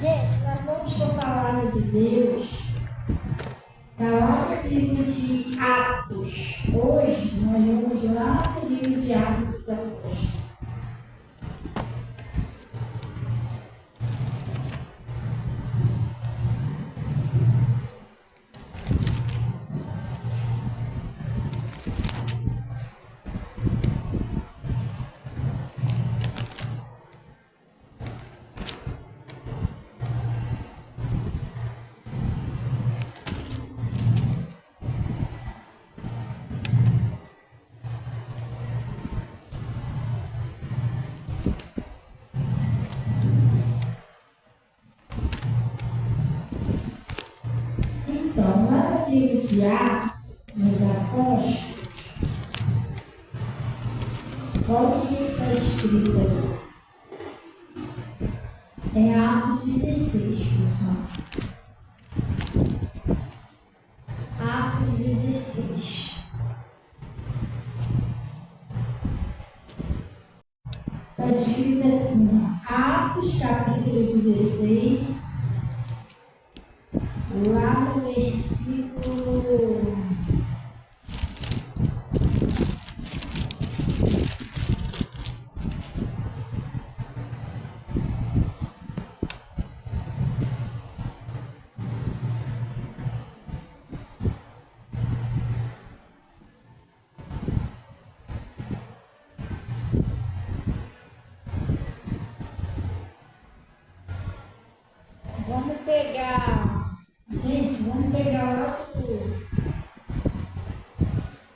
Gente, nós vamos com a palavra de Deus, da lá no livro de Atos. Hoje nós vamos lá no livro de Atos dos Apóstolos. Então, lá no livro de Atos dos Apóstolos, olha o que está escrito aí. É Atos 16, pessoal. Atos 16. Está escrito assim, ó, Atos capítulo 16, lá no versículo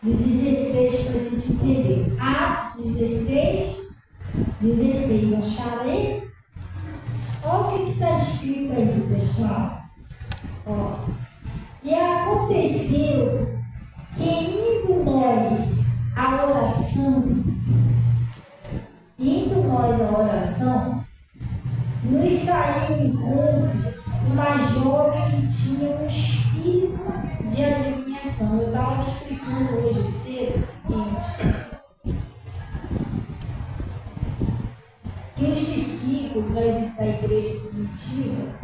16 para a gente entender. Atos 16, 16. Acharam aí? Olha o que está escrito aí, pessoal. Ó. E aconteceu que indo nós à oração, nos saiu em encontro uma jovem que tinha um espírito de adivinhação. Eu estava explicando hoje cedo o seguinte, que os discípulos da igreja primitiva,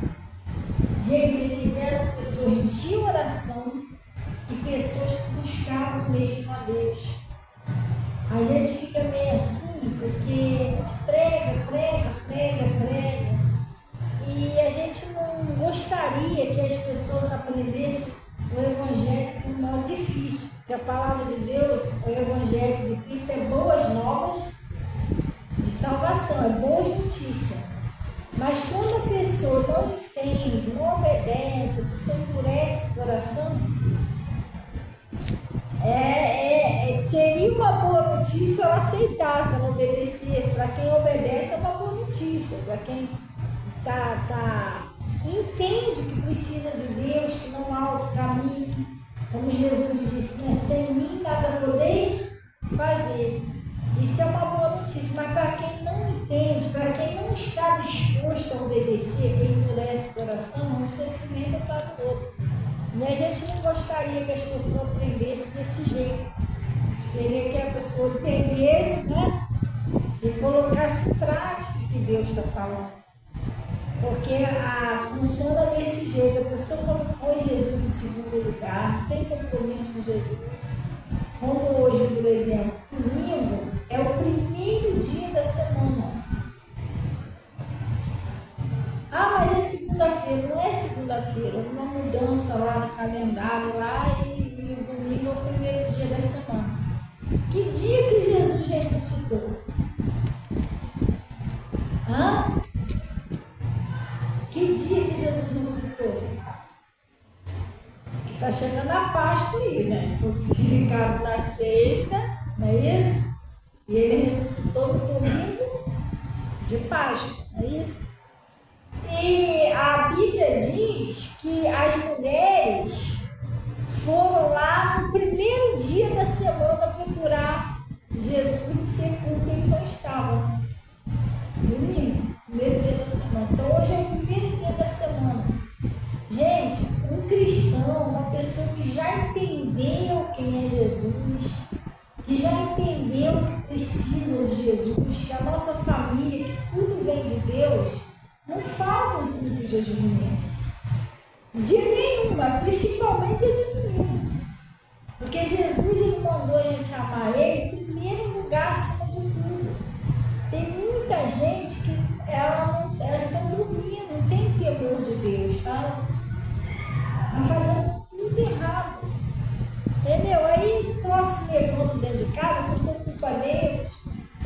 gente, eles eram pessoas de oração e pessoas que buscavam mesmo a Deus. A gente fica meio assim, porque a gente prega, e a gente não gostaria que as pessoas aprendessem o Evangelho de um modo difícil, porque a palavra de Deus, o Evangelho de Cristo é boas novas de salvação, é boa notícia. Mas quando a pessoa não entende, não obedece, a pessoa endurece o coração, seria uma boa notícia ela aceitasse, ela obedecesse. Para quem obedece é uma boa notícia. Para quem entende que precisa de Deus, que não há outro caminho, como Jesus disse, né? Sem mim nada podeis fazer. Isso é uma boa notícia, mas para quem não entende, para quem não está disposto a obedecer, quem endurece o coração, é um sofrimento para o outro. E a gente não gostaria que as pessoas aprendessem desse jeito. Queria que a pessoa entendesse, né? E colocasse em prática o que Deus está falando. Porque funciona desse jeito. A pessoa colocou Jesus em segundo lugar, tem compromisso com Jesus. Como hoje, por exemplo, domingo é o primeiro dia da semana. Ah, mas é segunda-feira. Não é segunda-feira, é uma mudança lá no calendário lá e o domingo é o primeiro dia da semana. Que dia que Jesus ressuscitou? Hã? Que dia que Jesus ressuscitou, gente? Está chegando a Páscoa aí, né? Foi crucificado na sexta, não é isso? E ele ressuscitou no domingo de Páscoa, não é isso? E a Bíblia diz que as mulheres foram lá no primeiro dia da semana procurar Jesus no sepulcro em que estavam. Domingo, primeiro dia da semana. Então hoje é o primeiro dia da semana. Gente, um cristão, uma pessoa que já entendeu quem é Jesus, que já entendeu que precisa de Jesus, que a nossa família, que tudo vem de Deus, Não falta um culto dia de domingo. Dia nenhum, mas principalmente dia de domingo. Porque Jesus ele mandou a gente amar Ele em primeiro lugar, acima de tudo. Tem muita gente que elas estão dormindo, não tem temor de Deus, tá? Está fazendo tudo errado. Entendeu? Aí se troço levando dentro de casa, não sou culpa deles.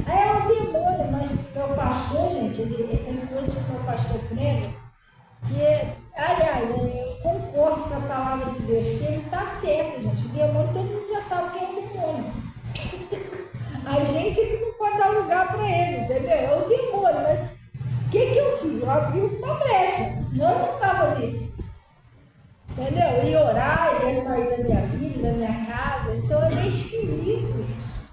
Aí é um demônio, mas o meu pastor, gente, ele tem coisa que o meu pastor prega, que, aliás, eu concordo com a palavra de Deus, que ele está certo, gente. O demônio, todo mundo já sabe que é um demônio. A gente é que não pode dar lugar para ele, entendeu? É o demônio, mas o que eu fiz? Eu abri uma brecha, senão eu não estava ali. Entendeu? Eu ia orar, ele ia sair da minha vida, da minha casa, então é meio esquisito isso.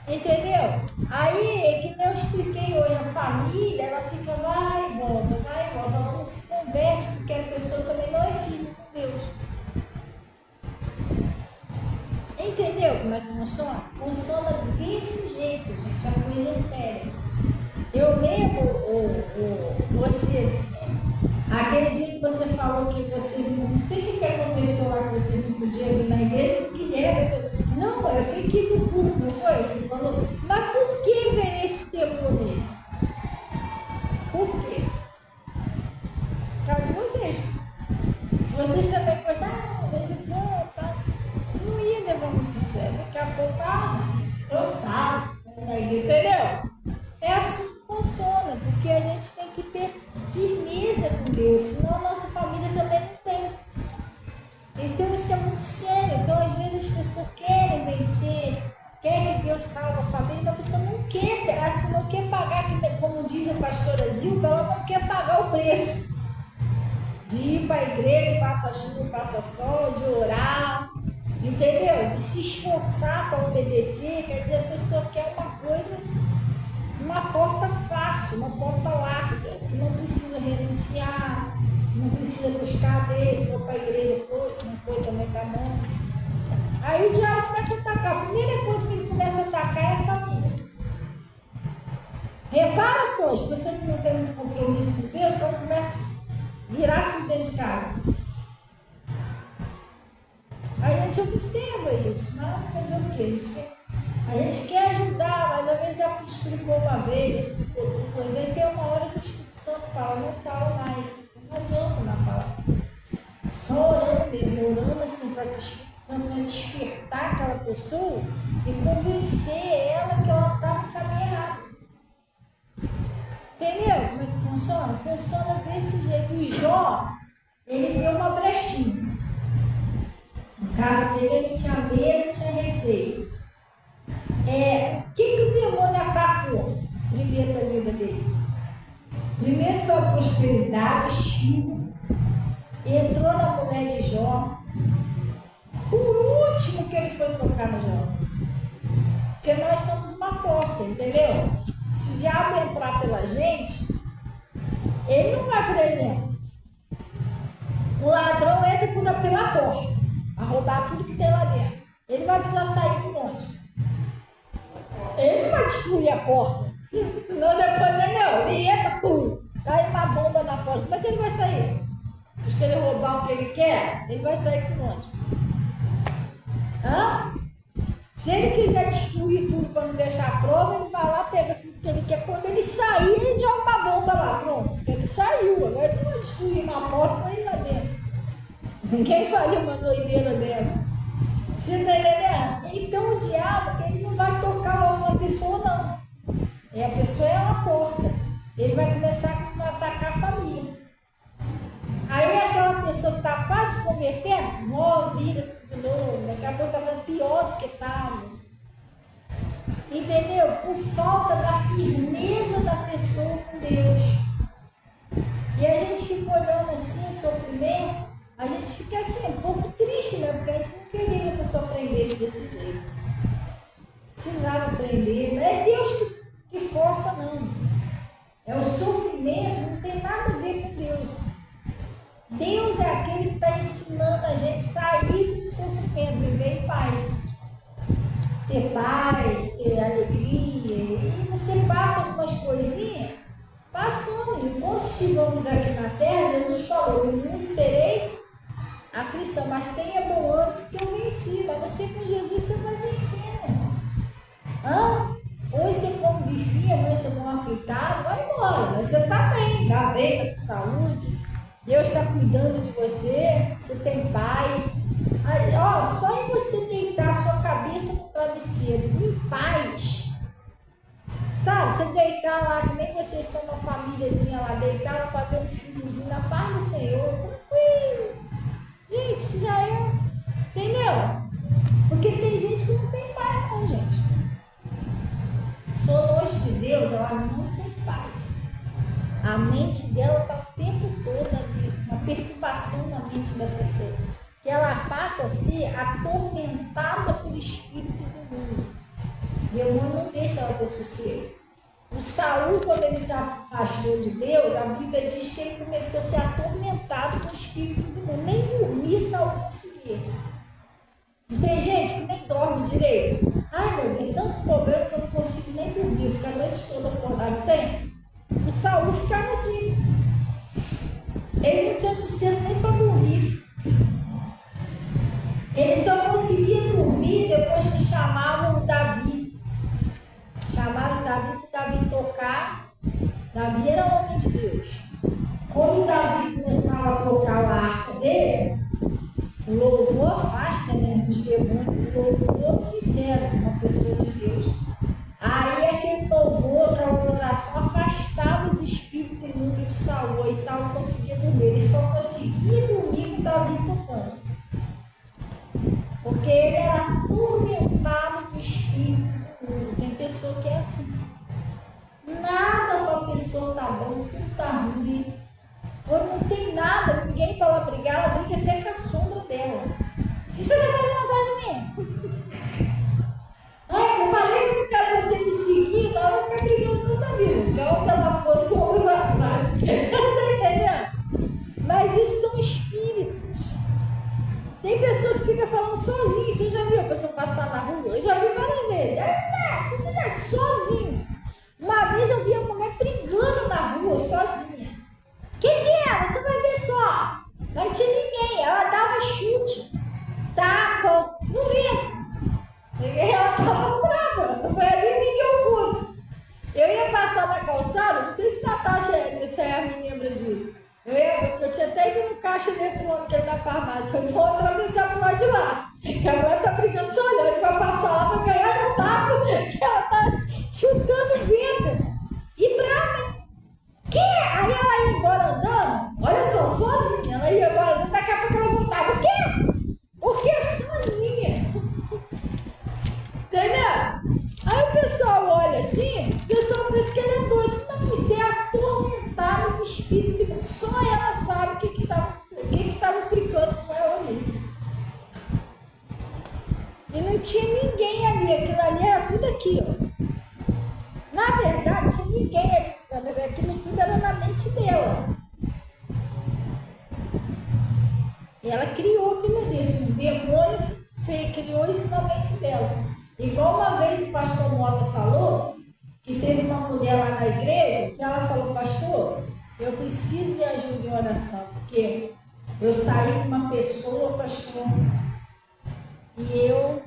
Entendeu? Aí, que nem eu expliquei hoje, a família, ela fica vai e volta, ela não se converte, porque a pessoa também não é filho de Deus. Entendeu como é que funciona? Funciona desse jeito, gente, a coisa é séria. Eu lembro você, aquele dia que você falou que você não sei o que aconteceu lá, que você não podia vir na igreja, porque era. Não, eu tenho que ir no culto, não foi? Você falou, mas por que ver esse temor nele? Por quê? Por causa de vocês. Se vocês também fossem, de vez em quando, tá? Não ia levar muito a sério. Daqui a pouco, eu sabe, entendeu? É assim que funciona, porque a gente tem que ter firmeza com Deus, senão a nossa família também não tem. Então isso é muito sério. Então às vezes as pessoas querem vencer, querem que Deus salve a família, mas a pessoa não quer, assim, não quer pagar, como diz a pastora Zilba, ela não quer pagar o preço de ir para a igreja, passa chuva, passa sol, de orar, entendeu? De se esforçar para obedecer. Quer dizer, a pessoa quer uma coisa, uma porta fácil, uma porta larga, que não precisa renunciar, não precisa buscar a Deus, se for para a igreja, foi, se não foi, também está bom. Aí o diabo começa a atacar. A primeira coisa que ele começa a atacar é a família. Repara só, as pessoas que não têm muito compromisso com Deus, quando começam a virar tudo dentro de casa. Aí a gente observa isso, mas fazer o quê? A gente quer ajudar, mas às vezes já explicou uma vez, já explicou outra coisa, aí tem uma hora que o Espírito Santo fala, não fala mais. Não adianta na palavra. Só orando mesmo, orando assim para que o Espírito Santo vai despertar aquela pessoa e convencer ela que ela está no caminho errado. Entendeu como é que funciona? Funciona desse jeito. O Jó, ele deu uma brechinha. No caso dele, ele tinha medo, tinha receio. O que o demônio atacou primeiro na vida dele? Primeiro foi a prosperidade, estilo. Entrou na mulher de Jó. Por último que ele foi tocar no Jó. Porque nós somos uma porta, entendeu? Se o diabo entrar pela gente, ele não vai, por exemplo, o ladrão entra pela porta, a roubar tudo que tem lá dentro. Ele vai precisar sair por onde? Ele não vai destruir a porta. Não, depois não, ele entra tudo. Cai uma bomba na porta. Como é que ele vai sair? Se ele roubar o que ele quer, ele vai sair por onde? Se ele quiser destruir tudo para não deixar a prova, ele vai lá, pega tudo que ele quer. Quando ele sair, ele joga uma bomba lá, pronto. Ele saiu, agora ele não vai destruir uma porta para ir lá dentro. Ninguém faria uma doideira dessa. Você está entendendo? Então o diabo, ele não vai tocar uma pessoa, não. A pessoa é uma porta. Ele vai começar a atacar a família. Aí aquela pessoa que está quase se convertendo, vira tudo de novo, daqui a pouco está pior do que estava. Entendeu? Por falta da firmeza da pessoa com Deus. E a gente fica olhando assim o sofrimento, a gente fica assim um pouco triste, né? Porque a gente não queria que a pessoa aprendesse desse jeito. Precisava aprender, não é Deus que força, não. É o sofrimento, não tem nada a ver com Deus. Deus é aquele que está ensinando a gente a sair do sofrimento, viver em paz. Ter paz, ter alegria. E você passa algumas coisinhas, passando. Enquanto estivemos aqui na terra, Jesus falou: no mundo tereis aflição, mas tenha bom ânimo, porque eu venci. Mas você com Jesus, você vai vencer, meu irmão. Hoje você come bifinho, amanhã você come aflitado, vai embora. Mas você está bem, está bem, está com saúde. Deus está cuidando de você, você tem paz. Aí, só em você deitar a sua cabeça no travesseiro, em paz. Sabe, você deitar lá, que nem vocês são uma famíliazinha lá, deitar lá para ver um filhozinho na paz do Senhor, tranquilo. Gente, isso já é, entendeu? Porque tem gente que não tem paz não, gente. Só longe de Deus, ela não tem paz. A mente dela está o tempo todo ali, uma perturbação na mente da pessoa. Que ela passa a ser atormentada por espíritos imundos. Demônio não deixa ela ter sossego. O Saul, quando ele se afastou de Deus, a Bíblia diz que ele começou a ser atormentado por espíritos imundos. Nem dormir Saul conseguia. E tem gente que nem dorme direito. Ai, meu Deus, tanto problema que eu não consigo nem dormir, fica a noite toda acordado. Tem? O Saul ficava assim. Ele não tinha sossego nem para dormir. Ele só conseguia dormir depois que chamavam o Davi. Chamaram o Davi para o Davi tocar. Davi era homem de Deus. Quando o Davi começava a tocar a harpa dele, o louvor afasta, né, os demônios, o louvor sincero, uma pessoa de Deus. Aí aquele louvor, aquela oração afastava os espíritos imundos de Saul, e Saul conseguia dormir. Ele só conseguia dormir com Davi tocando. Porque ele era atormentado de espíritos imundos. Tem pessoa que é assim. Nada para a pessoa tá bom, tudo tá ruim. Quando não tem nada, ninguém para ela brigar, ela briga até com a sombra dela. E você não vai mandar de mim? Eu falei que não quero você me seguir, mas ela fica brigando toda a vida. Porque onde ela for, sombra vai atrás. Está entendendo? Mas isso são espíritos. Tem pessoa que fica falando sozinha. Você já viu a pessoa passar na rua? Eu já vi várias vezes. Sozinho. Uma vez eu vi a mulher brigando na rua, sozinha. O que era? Você vai ver só. Não tinha ninguém. Ela dava chute, tapa, no vento. Ela estava brava. Foi ali e me deu pulo. Eu ia passar na calçada, não sei se Natasha me lembra disso. Eu tinha até ido no caixa eletrônico ali na farmácia. Falei, vou atravessar pro lado de lá. E a mulher tá brigando só olhando para passar lá para ganhar no tapa. Que ela tá chutando o vento. E brava. Que? Aí ela ia embora andando. Olha só, sozinha. Ela ia embora andando. Daqui a pouco ela voltava. O quê? O que? Sozinha. Entendeu? Aí o pessoal olha assim, o pessoal pensa que ela é doida. Não, isso é atormentado de espírito. Só ela sabe o que estava brincando com ela ali. E não tinha ninguém ali. Aquilo ali era tudo aqui, ó. Na verdade, não tinha ninguém ali. Aquilo tudo era na mente dela. E ela criou aquilo desse. O demônio criou isso na mente dela. Igual uma vez o pastor Mota falou, que teve uma mulher lá na igreja, que ela falou, pastor, eu preciso de ajuda em oração, porque eu saí com uma pessoa, pastor, e eu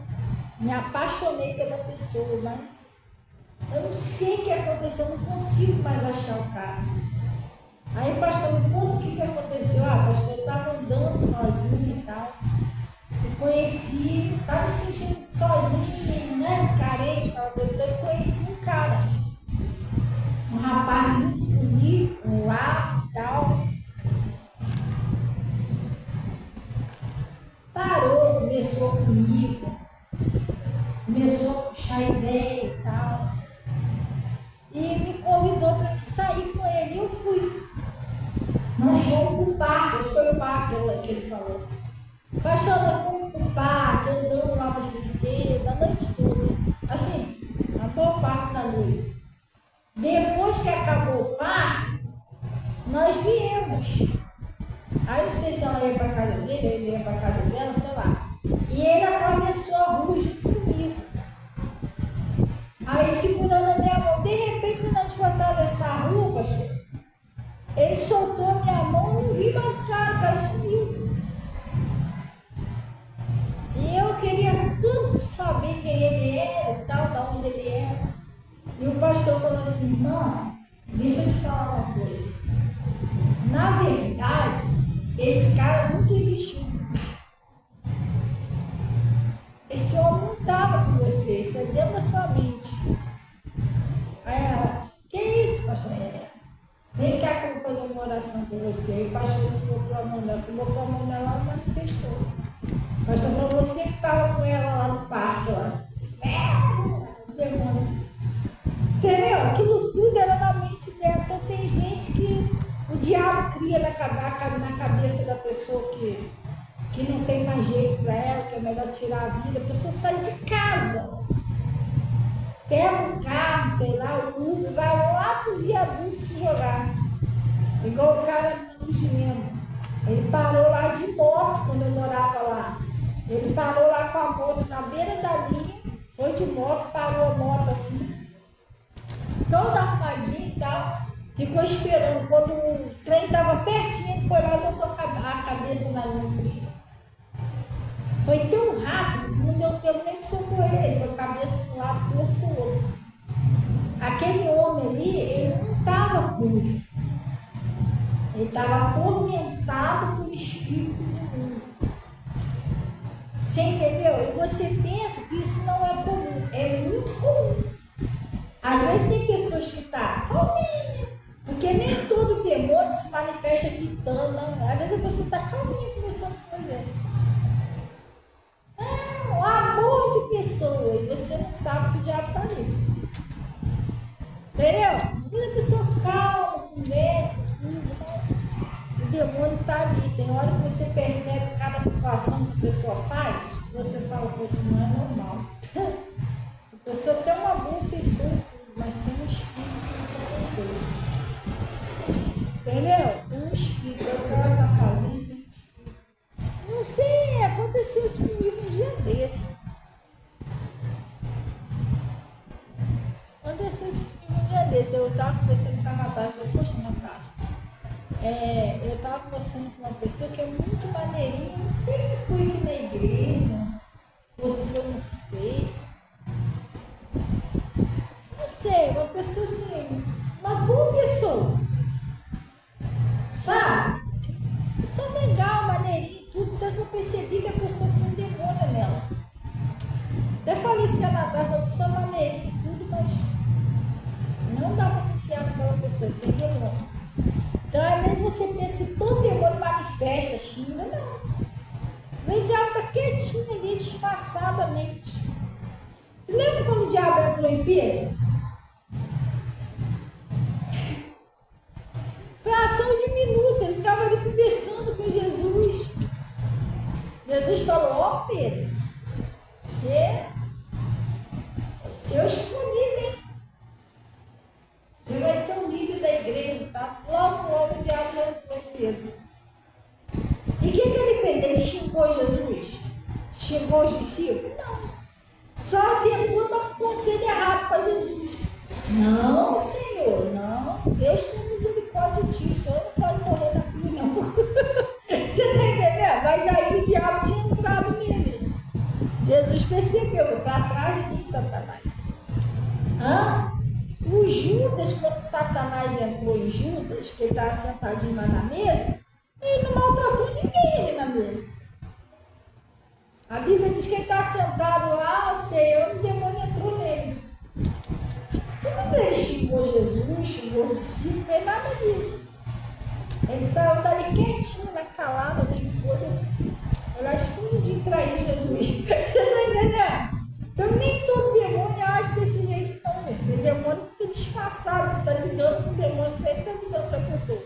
me apaixonei pela pessoa, mas eu não sei o que aconteceu, eu não consigo mais achar o cara. Aí o pastor me conta o que aconteceu. Pastor, eu estava andando sozinho e tal. Eu conheci, estava me sentindo sozinho, né? Carente, eu conheci um cara. Um rapaz muito bonito, um lá e tal. Parou, começou comigo. Começou a puxar ideia e tal. E me convidou para sair com ele. E eu fui. Nós fomos para o parque, foi o parque que ele falou. Pastor, nós fomos para o parque, andando lá nos brinquedos, a noite toda. Assim, a boa parte da noite. Depois que acabou o parque, nós viemos. Aí não sei se ela ia para a casa dele, ele ia para a casa dela, sei lá. E ele atravessou a rua junto comigo. Aí segurando a minha mão, de repente, quando a gente foi atravessar a rua, pastor, vi mais o cara sumiu. E eu queria tanto saber quem ele era e tal, de onde ele era. E o pastor falou assim, irmão, deixa eu te falar uma coisa. Na verdade, esse cara nunca existiu. Esse homem não estava com você, isso é dentro da sua mente. Aí ela, que isso, pastor? Vem cá que eu vou fazer uma oração com você. E o pastor colocou a mão dela, colocou a mão dela e manifestou. O pastor falou, você que estava com ela lá no parque, lá. Demônio. Entendeu? Aquilo tudo era na mente dela. Então tem gente que o diabo cria na cabeça da pessoa que não tem mais jeito para ela, que é melhor tirar a vida. A pessoa sai de casa, pega um carro, sei lá, o Uber, vai lá pro viaduto se jogar. Igual o cara no Gilema. Ele parou lá de moto quando eu morava lá. Ele parou lá com a moto na beira da linha, foi de moto, parou a moto assim, toda arrumadinha e tal, ficou esperando. Quando o trem estava pertinho, ele foi lá e botou a cabeça na linha. Foi tão rápido que não deu tempo nem de socorrer ele, foi a cabeça para um lado, corpo para o outro. Aquele homem ali, ele não estava puro. Ele estava atormentado por espíritos imundos. Você entendeu? E você pensa que isso não é comum, é muito comum. Às vezes tem pessoas que estão calminha, porque nem todo demônio se manifesta gritando, não. Às vezes a pessoa está calminha conversando com ele. É um amor de pessoa, e você não sabe que o diabo está ali. Entendeu? Às vezes a pessoa calma, conversa, tudo, o demônio está ali. Tem hora que você percebe cada situação que a pessoa faz, você fala, pô, isso não é normal. Essa pessoa tem uma boa pessoa, mas tem um espírito nessa pessoa. Entendeu? Um espírito, é o que ela está fazendo, tem um espírito. Não sei, aconteceu isso comigo um dia desse. Aconteceu isso comigo um dia desse. Eu estava conversando com a Natália, eu poxa, Natália. Eu estava conversando com uma pessoa que é muito maneirinha, não sei se foi aqui na igreja, ou se foi no Face. Não sei, uma pessoa assim, uma boa pessoa. Sabe? Pessoa legal, maneirinha e tudo, só que eu percebi que a pessoa tinha um demônio nela. Até falei isso com a Natália, falei, pessoa maneirinha e tudo, mas não dá para confiar naquela pessoa, tem demônio. Então, às vezes você pensa que todo demônio manifesta, xinga, não. O diabo está quietinho ali, disfarçadamente. Lembra quando o diabo entrou em Pedro? Fração de minuto, ele estava ali conversando com Jesus. Jesus falou, ó Pedro, você é seu escolhido, hein? Você vai ser o líder da igreja, tá? Logo o diabo já entrou em Pedro. E o que ele fez? Ele xingou Jesus? Xingou os discípulos? Não. Só tentou dar um conselho errado para Jesus. Não, Senhor, não. Deus tem misericórdia de ti. O Senhor não pode morrer na cruz, não. Você está entendendo? Mas aí o diabo tinha entrado nele. Jesus percebeu, foi para trás de mim, Satanás. O Judas, quando Satanás entrou em Judas, que ele estava sentadinho lá na mesa, ele não maltratou ninguém ali na mesa. A Bíblia diz que ele está sentado lá, o Senhor, o demônio entrou nele. Quando ele xingou Jesus, xingou os discípulos, não é nada disso. Ele saiu dali quietinho, na calada, nem coisa. Eu acho que um dia trair Jesus. Você está entendendo? Então nem todo demônio age desse jeito, não, gente. Tem demônio que fica disfarçado, você está lidando com o demônio, você está lidando com a pessoa.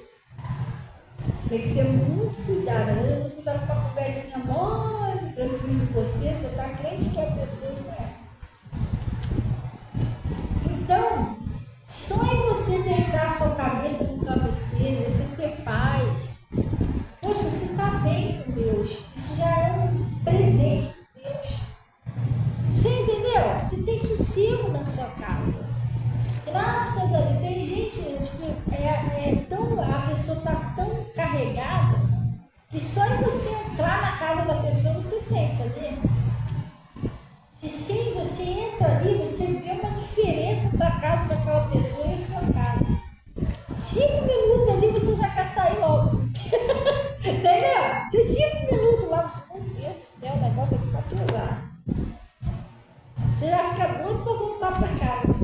Você tem que ter muito cuidado. Às vezes você está com uma conversinha muito para cima de você, você está crente que a pessoa não é. Então, só em você deitar a sua cabeça no travesseiro, você ter paz. Poxa, você está bem com Deus. Isso já é um presente de Deus. Você entendeu? Você tem sossego na sua casa. Graças a Deus. Tem gente que a pessoa está tão carregada E só em você entrar na casa da pessoa você sente, sabia? Você sente, você entra ali, você vê uma diferença da casa daquela pessoa e a sua casa. 5 minutos ali você já quer sair logo. Entendeu? Você 5 minutos lá, você, meu Deus do céu, o negócio aqui tá pesado. Você já fica doido para voltar para casa.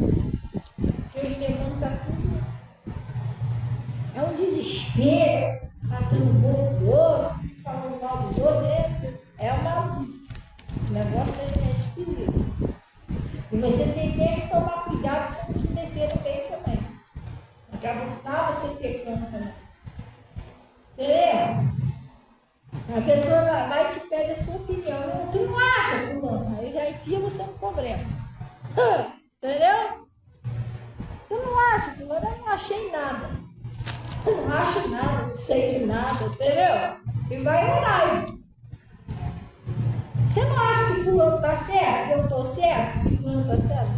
Porque os demônios tá tudo. É um desespero, batendo boca do outro, falando mal do outro. O negócio é esquisito. E você tem que tomar cuidado para você não se meter no meio também. Acaba você pecando também. Entendeu? A pessoa vai e te pede a sua opinião. Tu não acha, fulano? Aí já enfia você no problema. Entendeu? Tu não acha, fulano? Eu não achei nada. Eu não acho nada, não sei de nada, entendeu? E vai orar. Você não acha que fulano está certo? Eu estou certo? Se fulano está certo?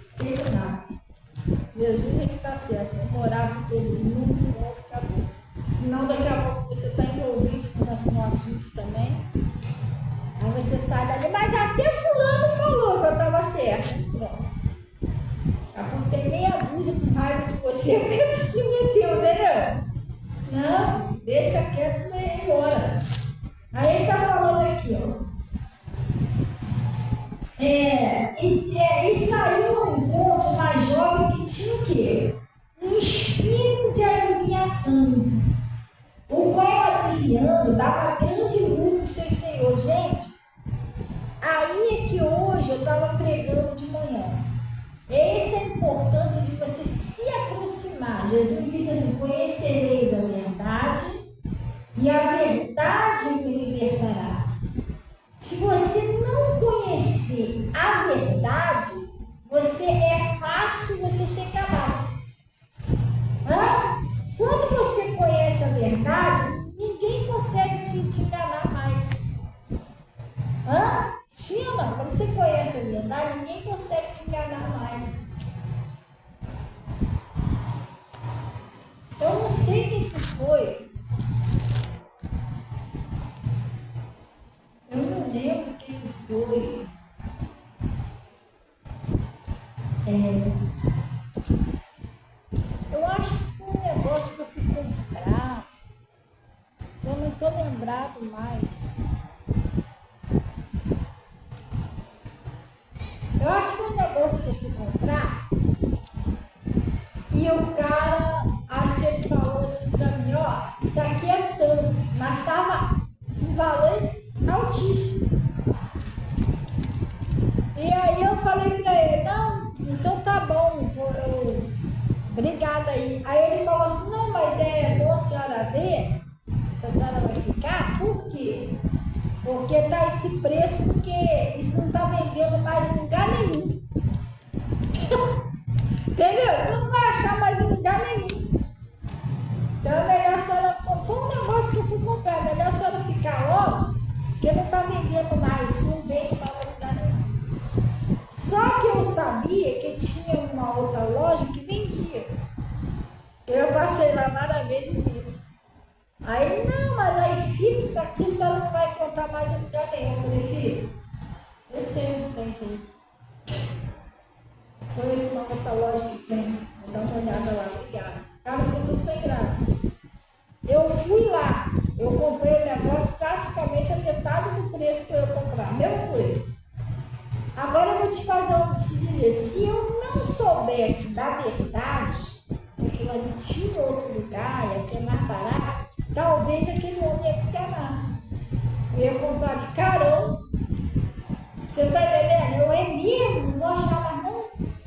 Sei de nada. Jesus é que está certo. Vamos orar por todo mundo, pronto, acabou. Senão daqui a pouco você está envolvido no assunto também. Aí você sai dali, mas até fulano falou que eu estava certo. Pronto. Tem meia dúzia com raiva de você porque tu se meteu, entendeu? Não, deixa quieto e vai embora. Aí ele está falando aqui, ó. E saiu um encontro mais jovem que tinha o quê? Um espírito de adivinhação, o qual adivinhando dava grande lucro ao seu Senhor. Gente, aí é que hoje eu estava pregando de manhã. Essa é a importância de você se aproximar. Jesus disse assim: conhecereis a verdade e a verdade me libertará. Se você não conhecer a verdade, é fácil você ser enganado. Quando você conhece a verdade, ninguém consegue te enganar mais. Sim ou não? Quando você conhece a verdade, ninguém consegue te enganar mais. Eu não sei quem que foi. Eu não lembro quem que foi. Eu acho que foi um negócio que eu fui comprar. Eu não estou lembrado mais. Eu acho que foi um negócio que eu fui comprar. E o cara, acho que ele falou assim pra mim, ó, isso aqui é tanto, mas tava um valor altíssimo. E aí eu falei pra ele, não, então tá bom, obrigada aí. Aí ele falou assim, não, mas é bom a senhora ver, se a senhora vai ficar, por quê? Porque tá esse preço, porque isso não tá vendendo mais em lugar nenhum. Entendeu? Você não vai achar mais em lugar nenhum. Então é melhor a senhora, foi um negócio que eu fui comprar, é melhor a senhora ficar logo, porque não tá vendendo mais, não vende mais em lugar nenhum. Só que eu sabia que tinha uma outra loja que vendia. Eu passei lá várias vezes e vi. Aí, não, mas aí fica isso aqui, a senhora não vai encontrar mais em lugar nenhum. Eu falei, filho, eu sei onde tem isso aí. Conheço uma outra loja que tem. Vou dar uma olhada lá, obrigada. Cara, eu tô sem graça. Eu fui lá, eu comprei o negócio praticamente a metade do preço que eu ia comprar. Mesmo preço. Agora eu vou te dizer, se eu não soubesse da verdade, aquilo ali tinha outro lugar, ia ter mais barato, talvez aquele homem ia me enganar. Eu ia comprar de carão. Você tá entendendo? Eu mesmo, não achava não.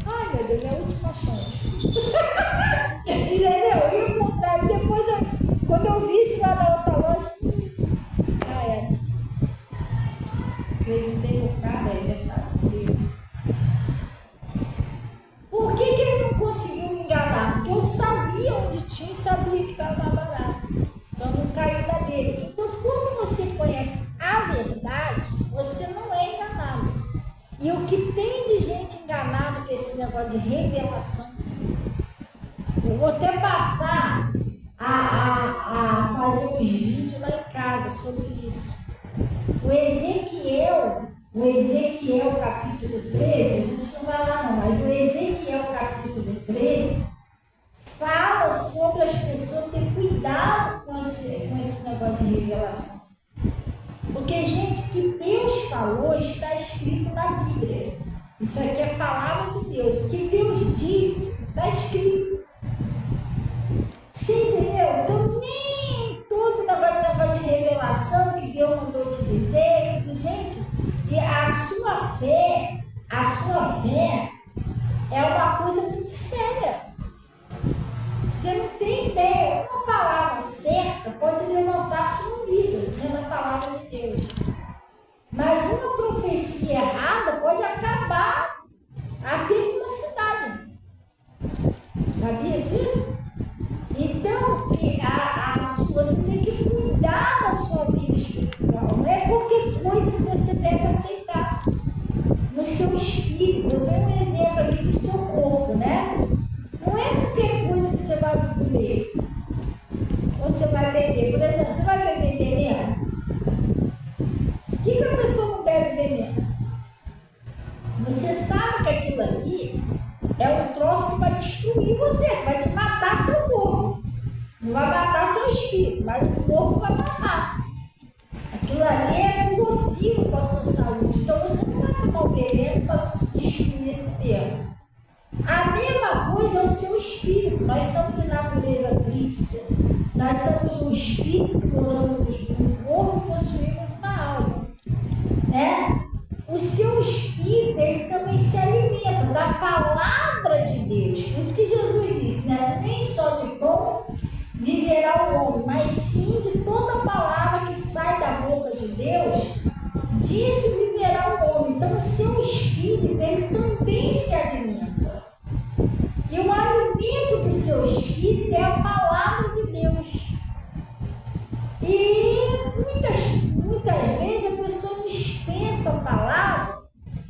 Ai, meu Deus, é a última chance. Entendeu? Eu ia comprar e depois, quando eu visse lá na outra loja, já era. Acreditei no cara, ele é verdade. Por que ele não conseguiu me enganar? Porque eu sabia onde tinha e sabia que estava mais barato. Então não caiu da dele. Então, quando você conhece a verdade, você não é enganado. E o que tem de gente enganada com esse negócio de revelação, eu vou até passar a fazer uns vídeos lá em casa sobre isso. O Ezequiel capítulo 13, a gente não vai lá não, mas o Ezequiel capítulo 13 fala sobre as pessoas ter cuidado com esse negócio de revelação. Porque, gente, o que Deus falou está escrito na Bíblia. Isso aqui é a palavra de Deus. O que Deus disse está escrito. Você entendeu? Então, nem todo negócio de revelação que Deus mandou te dizer. Gente, e a sua fé é uma coisa muito séria. Você não tem ideia. Uma palavra certa pode levantar a sua vida, sendo a palavra de Deus. Mas uma profecia errada pode acabar aqui numa cidade. Sabia disso? Então, você tem que cuidar da sua vida espiritual. Não é qualquer coisa que você deve aceitar no seu espírito. Eu tenho um exemplo aqui do seu corpo, né? Não é qualquer coisa que você vai comer ou você vai beber. Por exemplo, você vai beber veneno? Por que a pessoa não bebe veneno? Você sabe que aquilo ali é um troço que vai destruir você, que vai te matar seu corpo. Não vai matar seu espírito, mas o corpo vai matar. Aquilo ali é nocivo para a sua saúde. Então você não vai tomar o veneno para destruir esse termo. A mesma coisa é o seu espírito. Nós somos de natureza tríplice. Nós somos um espírito que moramos no corpo e possuímos uma alma. Né? O seu espírito, ele também se alimenta da palavra de Deus. Por isso que Jesus disse, né? Nem só de pão viverá o homem, mas sim de toda a palavra que sai da boca de Deus, disso viverá o homem. Então o seu espírito, ele também se alimenta. E o alimento do seu espírito é a palavra de Deus. E muitas vezes a pessoa dispensa a palavra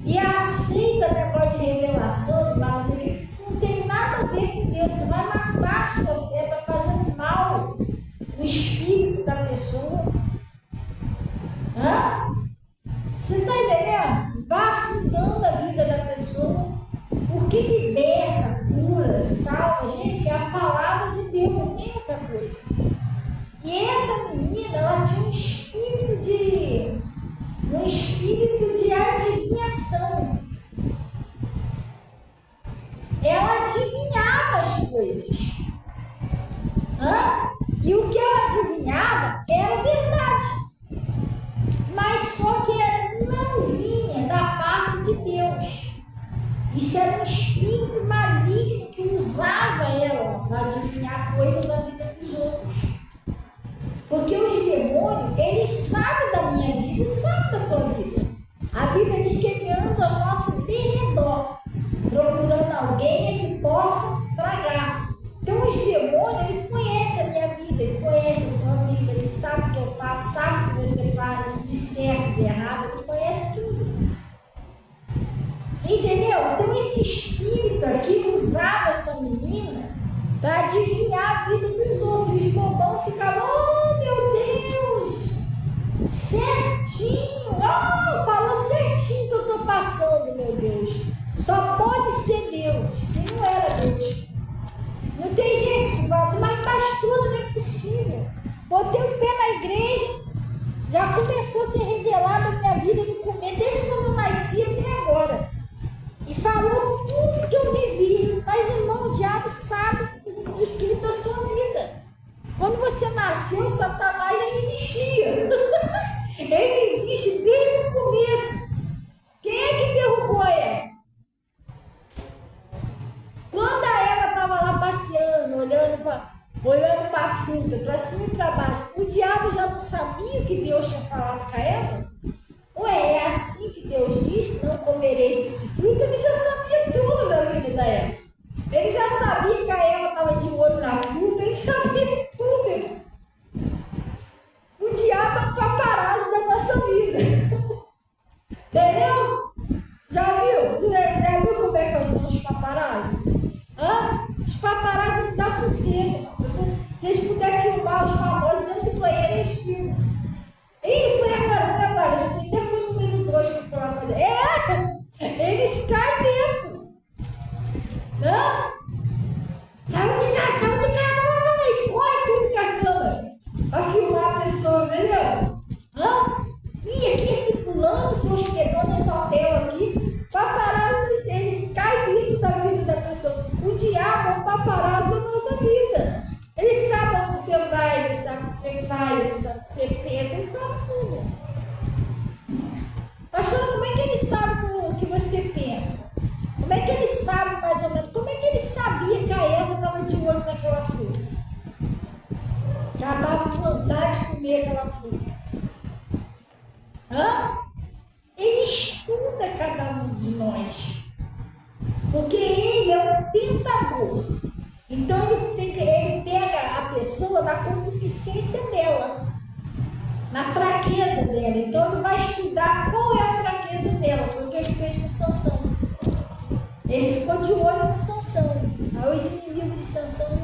e aceita o negócio de revelação, mas isso não tem nada a ver com Deus. Você vai matar a sua fé, vai fazer mal no espírito da pessoa. Você está entendendo? Vai afundando a vida da pessoa. O que liberta, cura, salva, gente, é a palavra de Deus, não tem outra coisa. E essa menina, ela tinha um espírito de adivinhação. Ela adivinhava as coisas. E o que ela adivinhava era verdade. Mas só que ela não vinha da parte de Deus. Isso era um espírito maligno que usava ela para adivinhar coisas da vida dos outros. Porque os demônios, eles sabem da minha vida e sabem da tua vida. A Bíblia diz que ele anda ao nosso derredor, procurando alguém que possa tragar. Então os demônios, ele conhece a minha vida, ele conhece a sua vida, ele sabe o que eu faço, sabe o que você faz, de certo, de errado, ele conhece tudo. Entendeu? Então esse espírito aqui usava essa menina para adivinhar a vida dos outros. E os bobão ficavam, oh meu Deus, certinho, falou certinho que eu estou passando, meu Deus. Só pode ser Deus, e não era Deus. Não tem gente que fala assim, mas pastor, não é possível. Botei o pé na igreja, já começou a ser revelada a minha vida no começo, desde quando eu nasci até agora. E falou tudo que eu vivi. Mas, irmão, o diabo sabe de tudo da sua vida. Quando você nasceu, Satanás já existia. Ele existe desde o começo. Quem é que derrubou ela? Quando a Eva estava lá passeando, olhando para a fruta, para cima e para baixo, o diabo já não sabia o que Deus tinha falado para ela? Ué, é assim que Deus disse, não comereis desse fruto? Ele já sabia tudo da vida da Eva. Ele já sabia que a Eva estava de olho na fruta, ele sabia tudo. O diabo é um paparazzo da nossa vida. Entendeu? Já viu? Já viu como é que são os paparazzi? Os paparazzi não dão sossego. Se vocês puderem filmar os famosos dentro do banheiro, eles filmam. Ih, foi agora. Até foi no meio do trouxa que foi lá fazer. Eles caem dentro. Não? Saiu de casa, não, escorre tudo que a câmera. Pra filmar a pessoa, entendeu? Ih, aqui fulano se hospedou nesse hotel aqui. Paparazzo, eles caem dentro da vida da pessoa. O diabo é um paparazzo da nossa vida. Ele sabe onde você vai, ele sabe o que você vai, ele sabe o que você pensa, ele sabe tudo. Pastor, como é que ele sabe o que você pensa? Como é que ele sabe mais ou menos? Como é que ele sabia que a Eva estava de olho naquela fruta? Que ela dava vontade de comer aquela fruta. Ele estuda cada um de nós. Porque ele é um tentador. Então ele pega a pessoa na concupiscência dela, na fraqueza dela. Então ele vai estudar qual é a fraqueza dela, porque ele fez com Sansão. Ele ficou de olho no Sansão. Aí os inimigos de Sansão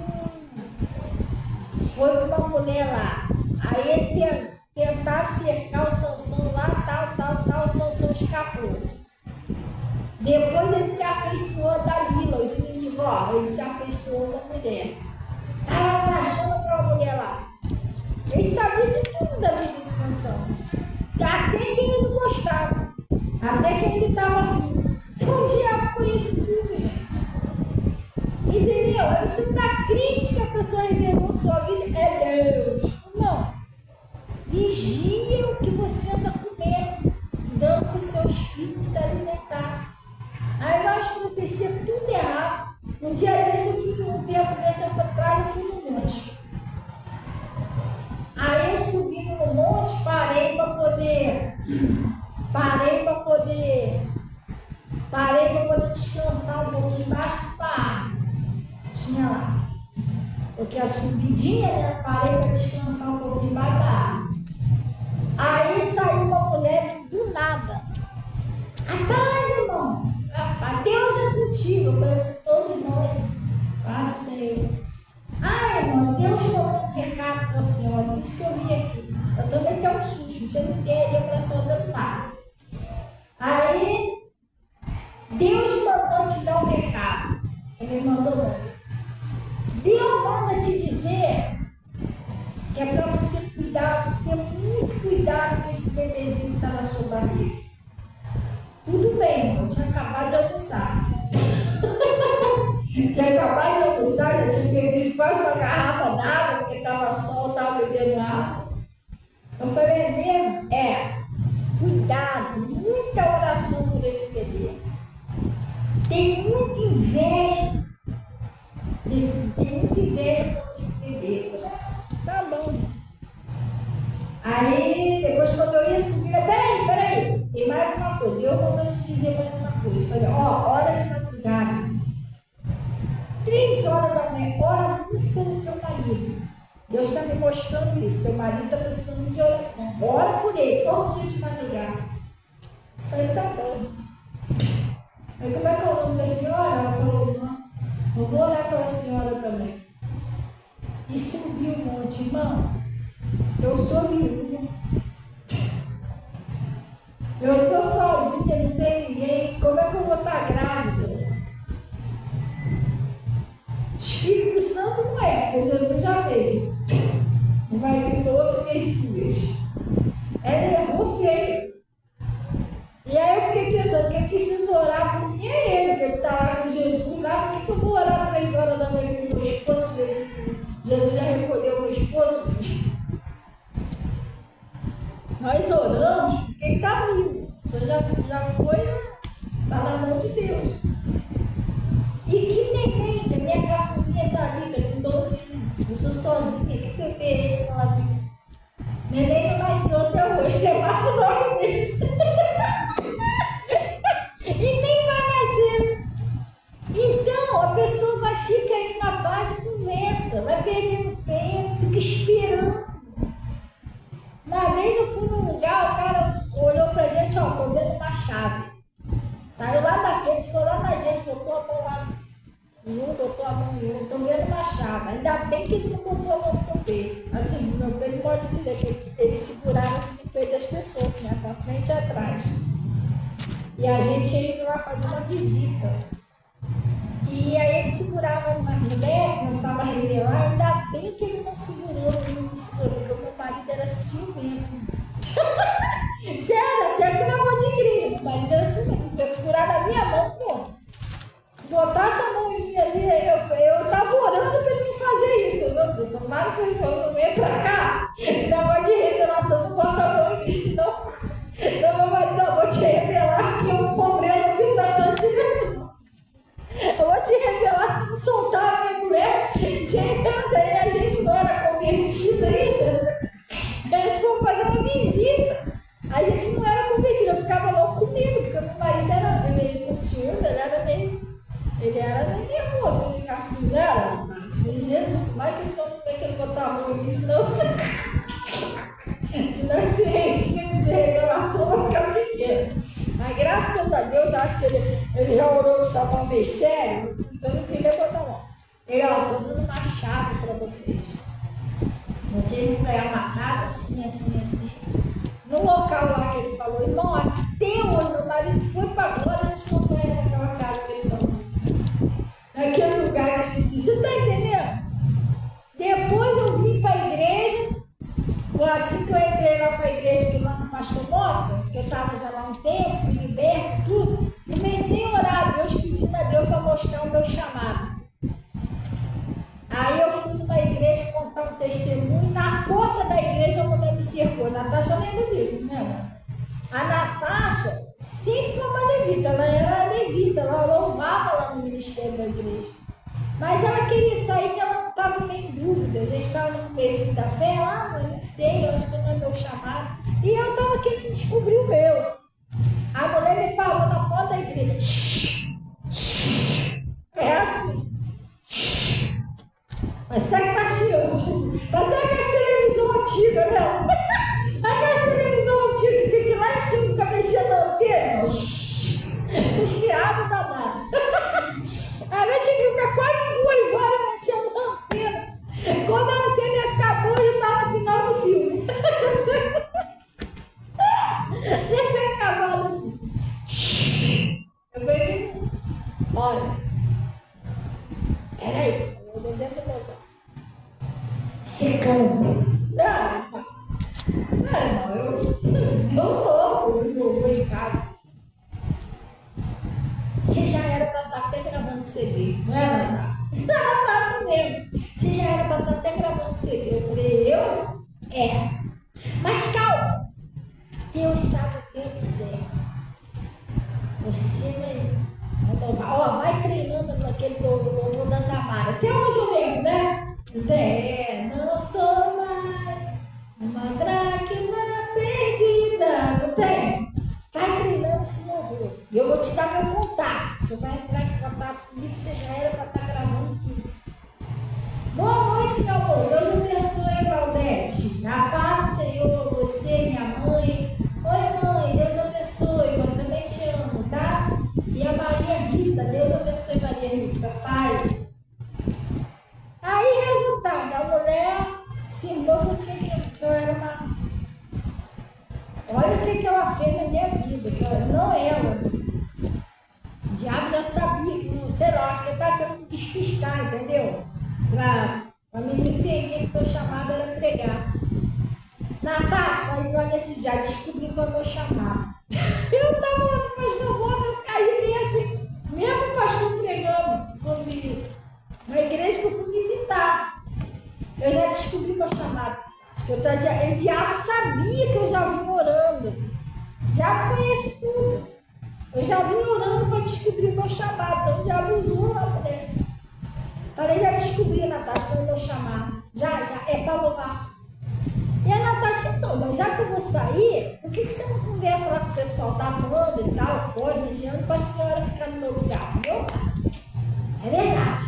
foi com uma mulher lá. Aí ele tentaram cercar o Sansão lá, tal, o Sansão escapou. Depois ele se afeiçoou a Dalila, os inimigos, ele se afeiçoou com a mulher. Estava achando para uma mulher lá. Ele sabia de tudo da vida de Sansão. Até quem ele não gostava. Até quem ele estava afim. Então o diabo conhece tudo, gente. Entendeu? Você está crente que a pessoa revelou sua vida, é Deus. Não. Vigia o que você anda comendo, dando para o seu espírito se alimentar. Aí nós profecia tudo errado. Um dia desse eu fui num tempo desse atrás, eu fui no monte. Aí eu subi no monte, parei para poder descansar um pouquinho embaixo do par. Tinha lá. Porque a subidinha, né? Parei para descansar um pouquinho embaixo da árvore. Aí saiu uma mulher do nada. Rapaz, irmão, Deus é contigo. Eu falei com todos nós. Para o Senhor. Irmão, Deus mandou um recado para a senhora. Por isso que eu vim aqui. Eu também tenho um susto. Não tinha ninguém ali para saber do mar. Aí, Deus mandou te dar um recado. Ele mandou não. Deus manda te dizer que é para você cuidar, ter muito cuidado com esse bebezinho que está na sua barriga. Tudo bem, irmão, tinha acabado de almoçar. Tinha acabado de almoçar, já tinha bebido quase uma garrafa d'água, porque estava sol, estava bebendo água. Eu falei, é mesmo? Cuidado, muita oração por esse bebê. Tem muita inveja por esse bebê. Tá bom. Aí, depois quando eu ia subir, peraí, tem mais uma coisa. Eu vou te dizer mais uma coisa. Eu falei, hora de madrugada. 3 horas da manhã, ora muito pelo teu marido. Deus está me mostrando isso. Teu marido está precisando de oração. Ora por ele, todo dia de madrugada. Eu falei, tá bom. Aí como é que é o nome da senhora? Ela falou, não, eu vou orar pela senhora também. E subiu um monte, irmão. Eu sou viúva. Eu sou sozinha, não tem ninguém. Como é que eu vou estar grávida? Espírito Santo não é, porque Jesus já veio. Não vai vir outro Messias. Ela errou feio. E aí eu fiquei pensando, quem precisa orar por mim é ele, que ele está lá com Jesus lá. Por que eu vou orar 3 horas da manhã com o meu esposo? Jesus já recolheu o meu esposo. Nós oramos por quem está vivo. O Senhor já foi, está na mão de Deus. E que neném, que a minha caçulinha está ali, com 12 anos. Eu sou sozinha, que bebê é esse lá dentro? Neném não nasceu até hoje, tem mais de 9 meses. E nem vai nascer. Então a pessoa vai ficar aí na parte de conversa, vai perdendo tempo, fica esperando. Uma vez eu fui num lugar, o cara olhou pra gente, tô vendo uma chave. Saiu lá da frente, ficou lá na gente, botou a mão lá em um, botou a mão em outro, tô vendo uma chave. Ainda bem bem que ele não botou a mão no peito. Assim, meu peito pode dizer que ele segurava assim, no peito das pessoas, assim, pra frente e atrás. E a gente ia lá fazer uma visita. E aí ele segurava uma mulher, começava a revelar, ainda bem que ele não segurou, porque o meu marido era ciumento. Sério, até que não vou de igreja, meu marido era ciumento, porque segurar na minha mão, pô. Se botasse a mão em mim ali, eu tava orando pra ele não fazer isso. Meu Deus, tomara que esse homem não venha pra cá. Negócio de revelação, não bota a mão em mim, senão. Não, meu marido, não, vou te revelar que eu comprei no fim da noite mesmo. Eu vou te revelar se não soltar a minha mulher. Gente, aí a gente não era convertido ainda. Eles foram fazer uma visita. A gente não era convertido, eu ficava louco com medo, porque meu marido era meio com ciúme, ele era meio nervoso quando ele ficava com ciúme dela. Mas Jesus, mais que esse homem que ele botar a mão em mim, senão esse espírito de revelação vai ficar pequeno. Mas graças a Deus, acho que ele já orou no salão meio sério, então eu não queria botar a mão. Ele, ó, estou dando uma chave para vocês. Vocês vão ganhar uma casa assim, assim, assim. No local lá que ele falou, irmão, até hoje meu marido foi para a glória e eles compraram naquela casa que ele falou. Naquele lugar que ele disse, você está entendendo? Depois eu vim para a igreja, assim que eu entrei lá para a igreja, que lá no Pastor Mota, que eu estava já lá um tempo, fui liberto, tudo, comecei a orar, Deus pedindo a Deus para mostrar o meu chamado. Aí eu fui numa igreja contar um testemunho, na porta da igreja a mulher me cercou. A Natasha lembra disso, não lembra? A Natasha sempre foi uma levita, ela era levita, ela louvava lá no ministério da igreja. Mas ela queria sair, que ela não estava meio em dúvida. A gente estava no começo da fé, eu não sei, eu acho que não é meu chamado. E eu estava querendo descobrir o meu. A mulher me parou na porta da igreja. É assim. Mas será que tá chiando? Mas será que as televisão antiga, né? Aquelas televisão antiga que tinha que ir lá em cima ficar mexendo na antena? Chiado danado. A gente tinha que ficar quase 2 horas mexendo na antena. Quando a antena acabou, eu estava no final do filme. Já tinha acabado. Eu falei, olha, peraí, eu vou dentro do meu som. Você canta? Não, eu vou em casa. Você já era para estar até gravando CD, não era, Natasha? Não, Natasha mesmo. Você já era para estar até gravando CD. Eu falei, É. Mas calma, Deus sabe o tempo certo. Você vai treinando naquele louvor da Tamara. Até onde eu lembro, né? Não sou mais uma dracma perdida. Não tem? Vai treinando esse louvor. E eu vou te dar meu contato. Você vai entrar em contato comigo, você já era para estar gravando tudo. Boa noite, meu amor. Deus abençoe, Claudete. A paz do Senhor, você, minha mãe. Oi, mãe. Deus abençoe. Eu também te amo, tá? E a Maria Rita. Deus abençoe, Maria Rita. Paz. Aí, resultado. A mulher se envolveu que eu era uma... Olha o que ela fez na minha vida. Não ela. O diabo já sabia que, sei lá, acho que ele estava querendo me despistar, entendeu? Para mim entender que o meu chamado era pregar. Natasha, aí lá nesse dia, descobri qual é o meu chamado. Eu estava lá no pastor Mota, eu caí nesse, mesmo pastor pregando sobre isso. Uma igreja que eu fui visitar. Eu já descobri meu chamado. O diabo sabia que eu já vim orando. Já conheço tudo. Eu já vim orando para descobrir o meu chamado. Então o diabo usou lá para dentro. Falei, já descobri, Natasha, qual é o meu chamado. Já, é para louvar. E a Natasha, então, mas já que eu vou sair, por que você não conversa lá com o pessoal? Tá falando e tal, fora, vigiando, para a senhora ficar no meu lugar, entendeu? É verdade.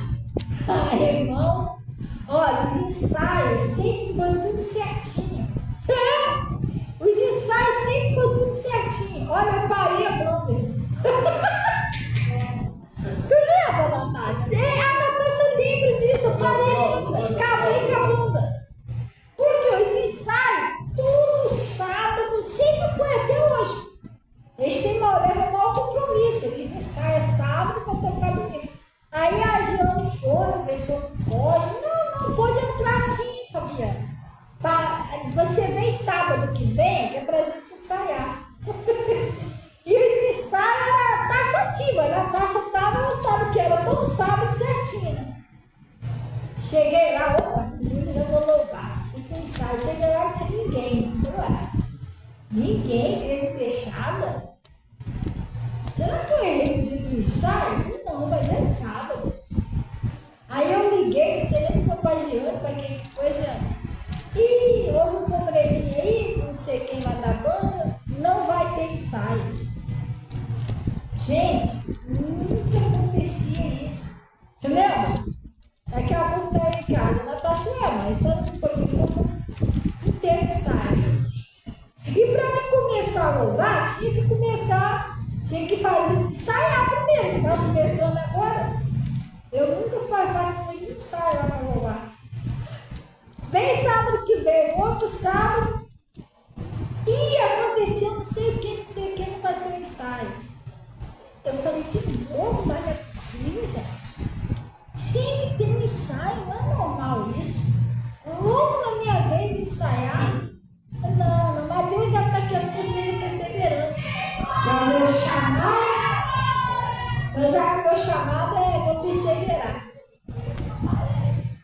Aí, irmão, olha, os ensaios sempre foi tudo certinho. Os ensaios sempre foi tudo certinho. Olha, eu parei a banda. Tu lembra, Natasha? A Natasha lembra disso, eu parei. Acabou lá, opa, já vou louvar. E com ensaio, cheguei lá, não tinha ninguém. Ué, ninguém, igreja fechada? Será que eu errei no dia do ensaio? Não, mas é sábado. Aí eu liguei, não sei nem se foi pra Giana, pra quem foi, Giana. Ih, houve um probleminha aí, não sei quem lá da banda, não vai ter ensaio. Gente, nunca acontecia isso. Entendeu? Daqui a pouco tá em casa, Natasha, mas isso não foi isso, não teve ensaio. E para mim começar a louvar, tinha que fazer, ensaiar primeiro, estava começando agora. Eu nunca participei de um ensaio lá para louvar. Vem sábado que vem, outro sábado, e aconteceu não sei o que, não vai ter ensaio. Eu falei, de novo, mas não é possível, gente. Tinha que ter um ensaio, não é normal isso. Logo na minha vez de ensaiar, não, mas Deus deve estar querendo que eu seja perseverante. Que é o meu chamado, meu chamado é vou perseverar.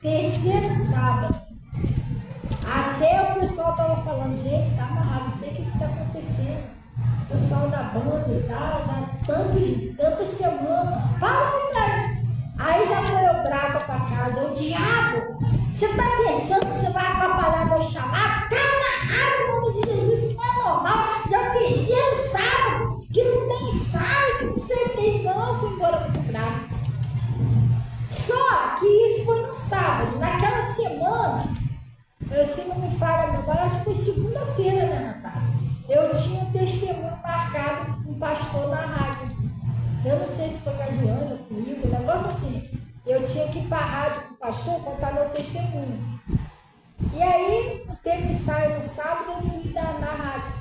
Terceiro sábado. Até o pessoal estava falando, gente, está amarrado, não sei o que está acontecendo. O pessoal da banda e tal, já tantas semanas. Fala com isso aí. Aí já foi eu brava para casa. O diabo, você está pensando que você vai atrapalhar meu chamado? Está amarrado em nome de Jesus, isso não é normal. Já é o terceiro sábado, que não tem ensaio, que não sei o que. Não, eu fui embora muito brava. Só que isso foi no sábado. Naquela semana, se não me falha a memória, acho que foi segunda-feira, né, Natasha? Eu tinha um testemunho marcado com um pastor na rádio. Eu não sei se foi com a Giana, comigo, um negócio assim. Eu tinha que ir para a rádio com o pastor contar meu testemunho. E aí, teve ensaio no sábado, eu fui na rádio.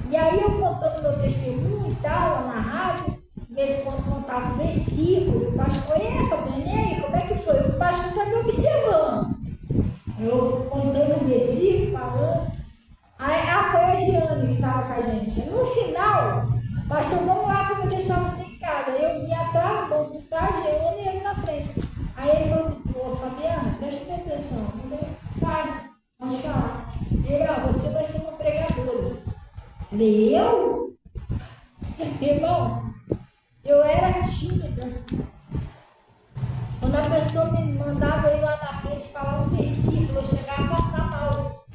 E aí, eu contando meu testemunho e tal, lá na rádio, de vez em quando contava um versículo, o pastor, Fabiana, e aí, como é que foi? O pastor está me observando. Eu contando um versículo, falando. Aí, foi a Giane que estava com a gente. No final, o pastor, vamos lá que eu vou deixar você em casa. Eu vim atrás, vou trás, Giane e ele na frente. Aí ele falou assim, pô, Fabiana, presta atenção. Faz, pode falar. Ele, você vai ser uma pregadora. Falei, eu? Irmão, eu era tímida. Quando a pessoa me mandava ir lá na frente falar um versículo, eu chegava a passar mal.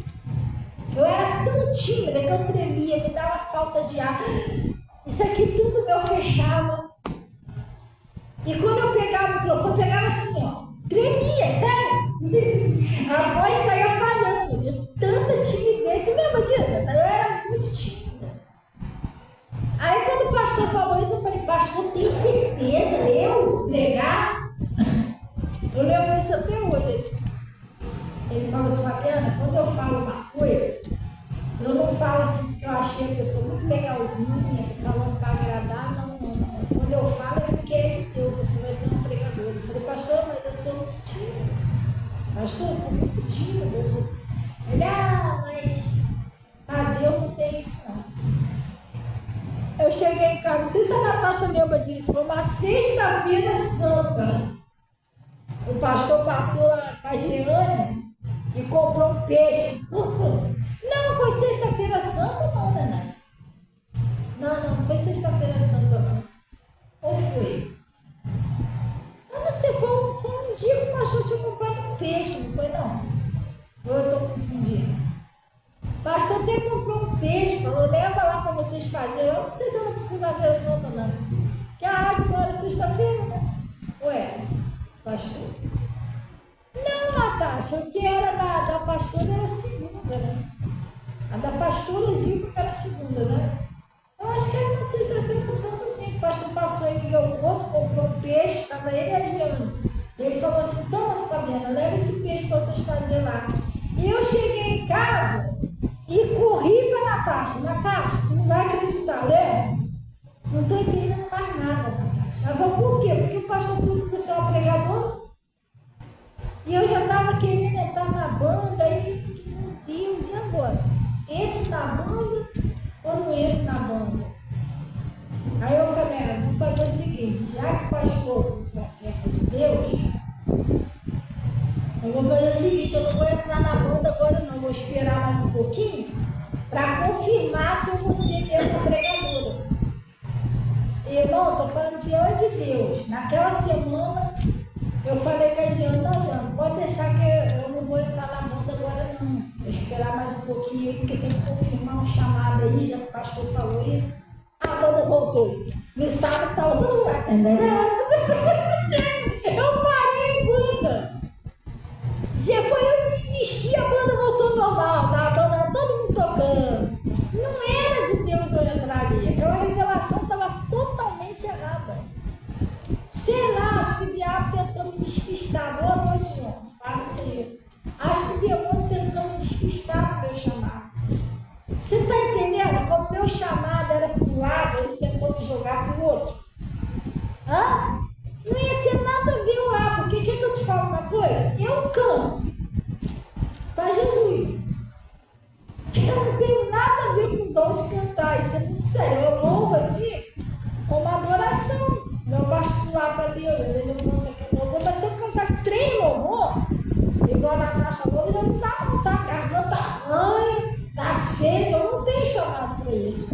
Eu era tão tímida que eu tremia, me dava falta de ar. Isso aqui tudo meu fechava. E quando eu pegava o microfone, eu pegava assim, ó. Tremia, sério. A voz saía falhando de tanta timidez. Tu lembra disso? Eu era muito tímida. Aí quando o pastor falou isso, eu falei, pastor, tem certeza? Eu pregar? Eu lembro disso até hoje. Ele falou assim, Fabiana, quando eu falo uma coisa, eu não falo assim porque eu achei a pessoa muito legalzinha, falando para agradar, não. Quando eu falo, é porque é de Deus, você vai ser um pregador. Eu falei, pastor, mas eu sou muito tímida. Pastor, eu sou muito tímida. Ele, mas a Deus não tem isso não. Eu cheguei em casa, não sei se a Natasha lembra disso, foi uma sexta-feira santa. O pastor passou lá com a Giane e comprou um peixe. Não, foi sexta-feira santa não, né? Não foi sexta-feira santa não. Ou foi? Eu não sei, foi um dia que o pastor tinha comprado um peixe, não foi não? Ou eu estou confundindo? O pastor até comprou um peixe, falou, leva lá para vocês fazerem. Eu não sei se eu não preciso da feira santa não. Porque a rádio agora é sexta-feira, né? Ué, pastor. Não, Natasha, o que era da pastora era segunda, né? A da pastora Zilda era segunda, né? Eu acho que era uma sexta-feira santa, assim. O pastor passou e ligou o outro, comprou um peixe, estava ele e a Giana. Ele falou assim, toma, Fabiana, leva esse peixe para vocês fazerem lá. E eu cheguei em casa e corri para a Natasha, tu não vai acreditar, lembra? Não estou entendendo mais nada, Natasha. Ela falou, por quê? Porque o pastor tudo começou a pregador. E eu já estava querendo entrar na banda e fiquei, meu Deus, e agora? Entro na banda ou não entro na banda? Aí eu falei, vou fazer o seguinte, já que o pastor é profeta de Deus, Eu vou fazer o seguinte, eu não vou entrar na banda agora não, vou esperar mais um pouquinho para confirmar se eu vou ser mesmo pregadora. Irmão, estou falando diante de Deus. Naquela semana eu falei com a Jeane, não, Jeane, pode deixar que eu não vou entrar na banda agora não. Vou esperar mais um pouquinho, porque tem que confirmar um chamado aí, já que o pastor falou isso. A banda voltou. No sábado estava todo lá. Eu parei em banda. Foi eu desisti, a banda voltou normal, tá? A banda, todo mundo tocando. Não era de Deus eu entrar ali. Aquela revelação estava totalmente errada. Sei lá, acho que o diabo tentou me despistar. Boa noite, irmão. Para o Senhor. Acho que o demônio tentou me despistar do meu chamado. Você está entendendo? Como o meu chamado era para um lado, ele tentou me jogar para o outro. Hã? Não ia ter nada a ver lá, porque quer que eu te falo uma coisa? Eu canto para Jesus. Eu não tenho nada a ver com o dom de cantar, isso é muito sério. Eu louvo assim, uma adoração. Meu particular para Deus, às vezes eu canto aqui louvor, mas se eu cantar 3 louvor, igual na Natasha Louvor, já não dá, não tá, garganta arranha, tá sede, eu não tenho chamado para isso.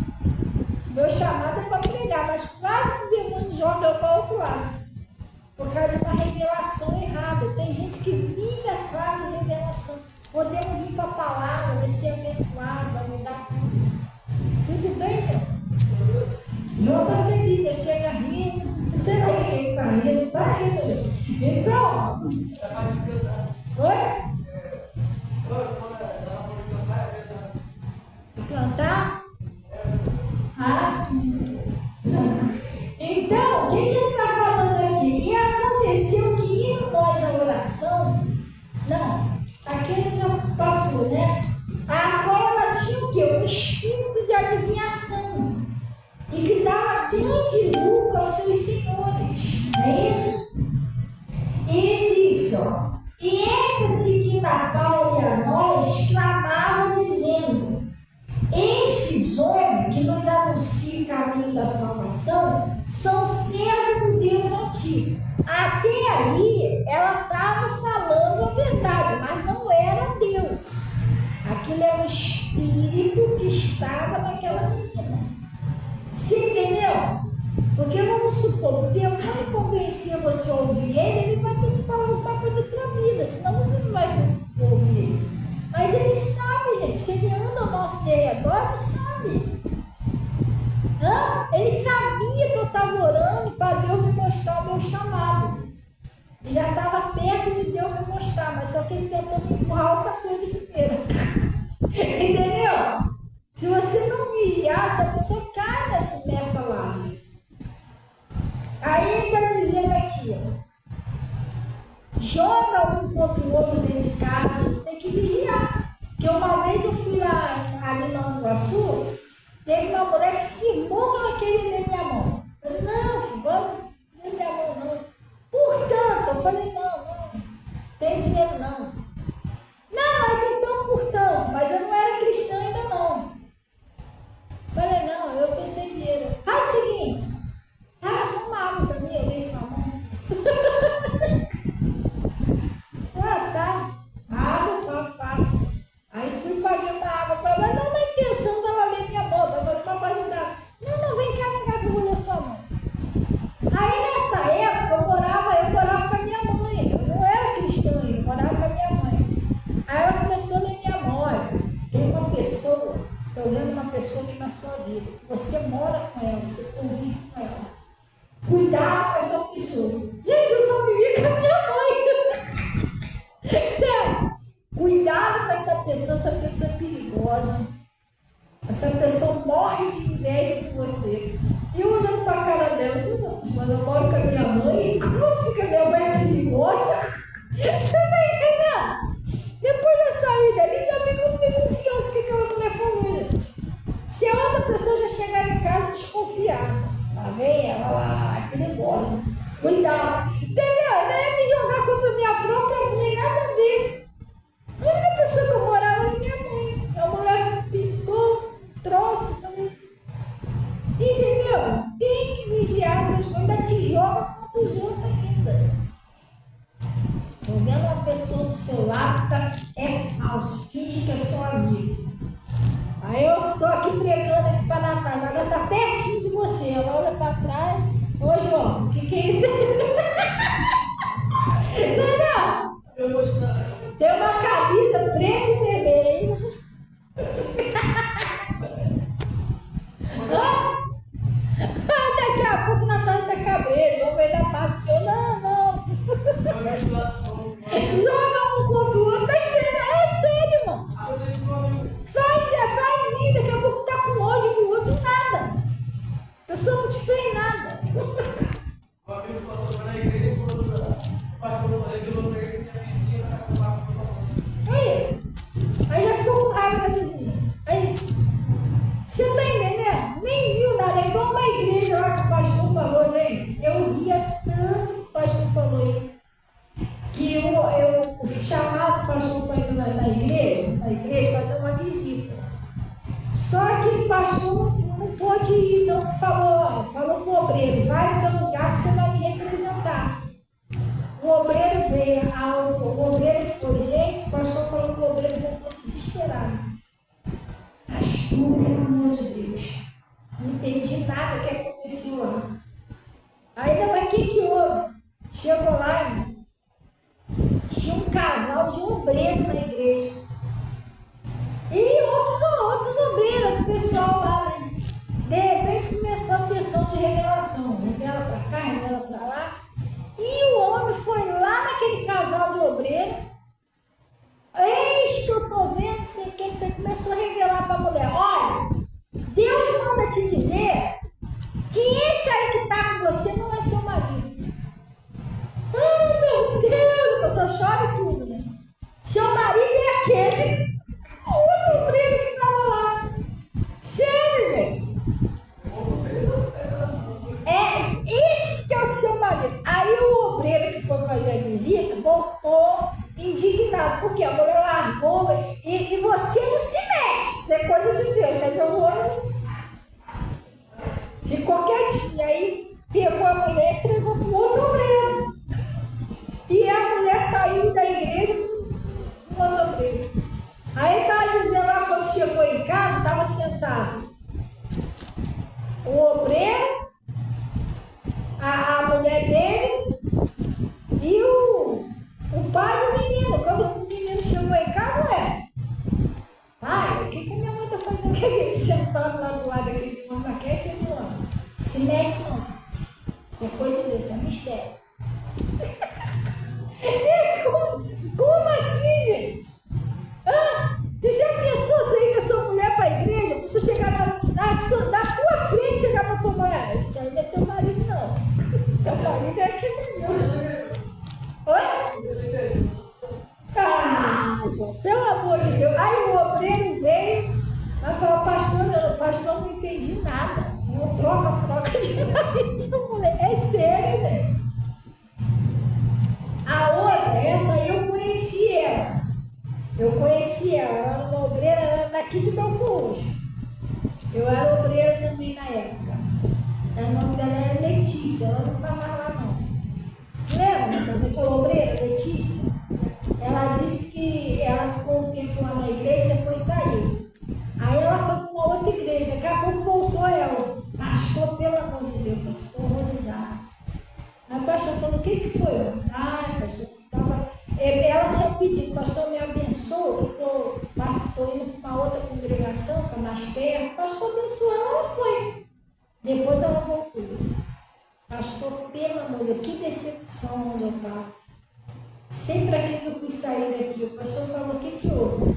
Meu chamado é para pregar, mas quase que o demônio joga eu para o outro lado. Por causa de uma revelação errada. Tem gente que vive atrás de revelação. Podemos vir para a palavra, vai ser abençoado, vai mudar tudo. Tudo bem, gente? João está feliz, já chega rindo. Será que ele está rindo? Está rindo. Então. Oi? Tu cantar? Ah, sim. Então, o que ele está falando aqui? E aconteceu que indo nós à oração, não, aquele já passou, né? A qual ela tinha o quê? Um espírito de adivinhação e que dava grande lucro aos seus senhores, não é isso? E disse, ó, e esta seguindo a Paulo e a nós, clamava dizendo: estes homens que nos anunciam o caminho da salvação são servos do Deus Altíssimo. Até aí ela estava falando a verdade, mas não era Deus. Aquilo é um espírito que estava naquela menina. Você entendeu? Porque vamos supor, Deus vai convencer você a ouvir ele vai ter que falar alguma coisa da tua vida, senão você não vai ouvir ele. Mas ele sabe, gente, se ele anda ao nosso derredor, ele sabe. Ele sabia que eu estava orando para Deus me mostrar o meu chamado. E já estava perto de Deus me mostrar, mas só que ele tentou me empurrar outra coisa primeiro. Entendeu? Se você não vigiar, essa pessoa cai nessa lábia. Aí ele está dizendo aqui, ó, joga um contra o outro dentro de casa, você tem que vigiar. Porque uma vez eu fui lá ali na Nova Iguaçu, teve uma mulher que cismou que ela queria ler minha mão. Eu falei, não, filho, vamos ler minha mão não. Portanto, eu falei, não, tem dinheiro não. Não, mas então, portanto, mas eu não era cristã ainda não. Eu falei, não, eu estou sem dinheiro. Faz o seguinte, só uma água para mim, eu dei sua mão. Tá. Água, pá. Aí fui pagando a água para ela, não na intenção dela ler minha mão, agora para ajudar. Não, vem cá, que eu vou ler sua mão. Aí nessa época eu morava com a minha mãe, eu não era cristã, eu morava com a minha mãe. Aí ela começou a ler minha mão, olha, tem uma pessoa, eu lembro uma pessoa aqui na sua vida, você mora com ela, você convive com ela. Cuidado com essa pessoa. Gente, eu só vivia com a minha mãe. Sério. Cuidado com essa pessoa é perigosa. Essa pessoa morre de inveja de você. E eu olhando para a cara dela, eu falei, mas eu moro com a minha mãe, como assim que a minha mãe é perigosa? Você está entendendo? Depois eu saí dali, ainda bem que eu não tenho confiança que aquela mulher falou, gente. Se a outra pessoa já chegar em casa desconfiada, lá vem ela lá, é perigosa. Cuidado. Entendeu? Não é me jogar contra a minha própria mãe, nada a ver. A única pessoa que eu morava era minha mãe. A mulher picou, trouxe também. Entendeu? Tem que vigiar essas coisas, ainda te joga contra os outros ainda. é falso, finge que é seu amigo. Aí eu estou aqui pregando aqui para a Natália, ela está pertinho de você, ela olha para trás, ô João, o que é isso? Entendeu? Tem uma camisa preta e vermelha. Daqui a pouco o Natália está cabreiro, vamos ver da parte do senhor, não. Joga um contra o outro, tá entendendo? É sério, irmão. Faz ir, daqui a pouco tá com ódio do outro, nada. A pessoa não te fez nada. Aí já ficou com raiva da vizinha. Aí, você tá entendendo? Nem viu nada, é igual uma igreja lá que o pastor falou, gente. Eu ria tanto que o pastor falou isso. Que eu chamava o pastor para ir na igreja, fazer uma visita. Só que o pastor não pôde ir, não falou com o obreiro, vai para o lugar que você vai me representar. O obreiro veio, o obreiro foi, gente, o pastor falou que o obreiro voltou desesperado. Pastor, pelo amor de Deus, não entendi nada que aconteceu lá. Ainda mais o que houve? Chegou lá, irmão. Tinha um casal de obreiro na igreja. E outros obreiros, o pessoal lá, né? De repente começou a sessão de revelação. Revela para cá, revela para lá. E o homem foi lá naquele casal de obreiro. Eis que eu estou vendo, não sei o que, você começou a revelar para a mulher. Olha, Deus manda te dizer que esse aí que está com você não é seu marido. Ah, meu Deus, a pessoa chora e tudo, né? Seu marido é aquele, o outro obreiro que estava lá. Sério, gente. Esse que é o seu marido. Aí o obreiro que foi fazer a visita voltou indignado, porque a mulher largou e você não se mete, isso é coisa de Deus, mas eu vou. Ficou quietinho, aí pegou a mulher e entregou para o outro obreiro. E a mulher saiu da igreja com o outro obreiro. Aí estava dizendo lá, quando chegou em casa, estava sentado o obreiro, a mulher dele e o pai do menino. Quando o menino chegou em casa, pai, o que a minha mãe está fazendo aqui? Sentado lá do lado daquele irmão, aquele irmão. Se mete não. Isso é coisa de Deus, isso é mistério. Gente, como assim, gente? Tu já pensou sair com a sua mulher para a igreja? Você chegar na tua frente, chegar para tua mulher. Isso aí não é teu marido, não. Teu marido é aquele meu. Oi? João, pelo amor de Deus. Aí o obreiro veio, mas falou, pastor, não entendi nada. Eu troca de marido de mulher. É sério, gente. A outra, essa aí eu conheci ela. Ela era uma obreira, ela era daqui de Belfort Roxo. Eu era obreira também na época. O nome dela era Letícia, ela não estava lá não. Lembra daquela obreira, Letícia? Ela disse que ela ficou um tempo lá na igreja e depois saiu. Aí ela foi para uma outra igreja, daqui a pouco voltou ela. Pastor, pelo amor de Deus, eu estou horrorizada. Aí o pastor falou, o que foi? Pastor, ela tinha pedido, pastor, me abençoa, que eu estou indo para uma outra congregação, para mais perto. Pastor abençoou, ela foi. Depois ela voltou. Pastor, pelo amor de Deus, que decepção onde eu estava. Sempre aqui que eu fui sair daqui, o pastor falou, o que houve?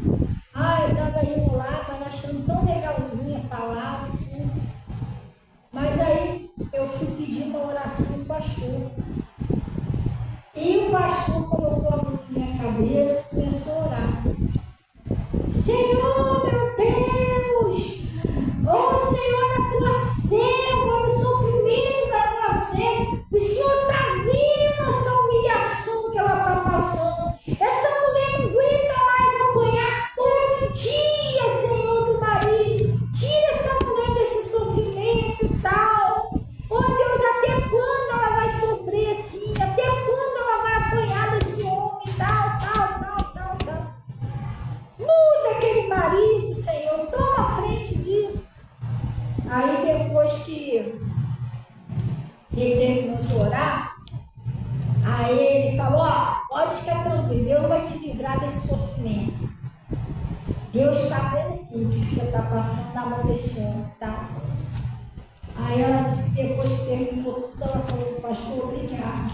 Eu estava indo lá, estava achando tão legalzinha a palavra, tudo. Mas aí eu fui pedir uma oração para o pastor. E o pastor colocou a mão na minha cabeça e começou a orar. Senhor, meu Deus! Senhor, a tua serva, o sofrimento da tua serva, o Senhor está vendo essa humilhação que ela está passando. Essa mulher não aguenta mais apanhar todo dia, Senhor, do marido. Tira essa mulher desse sofrimento e tal. Deus, até quando ela vai sofrer assim? Até quando ela vai apanhar desse homem e tal. que ele terminou de orar, aí ele falou, ó, pode ficar tranquilo, Deus vai te livrar desse sofrimento. Deus está vendo tudo que você está passando na mão desse homem, tá? Aí ela disse que depois que terminou tudo, ela falou, pastor, obrigada,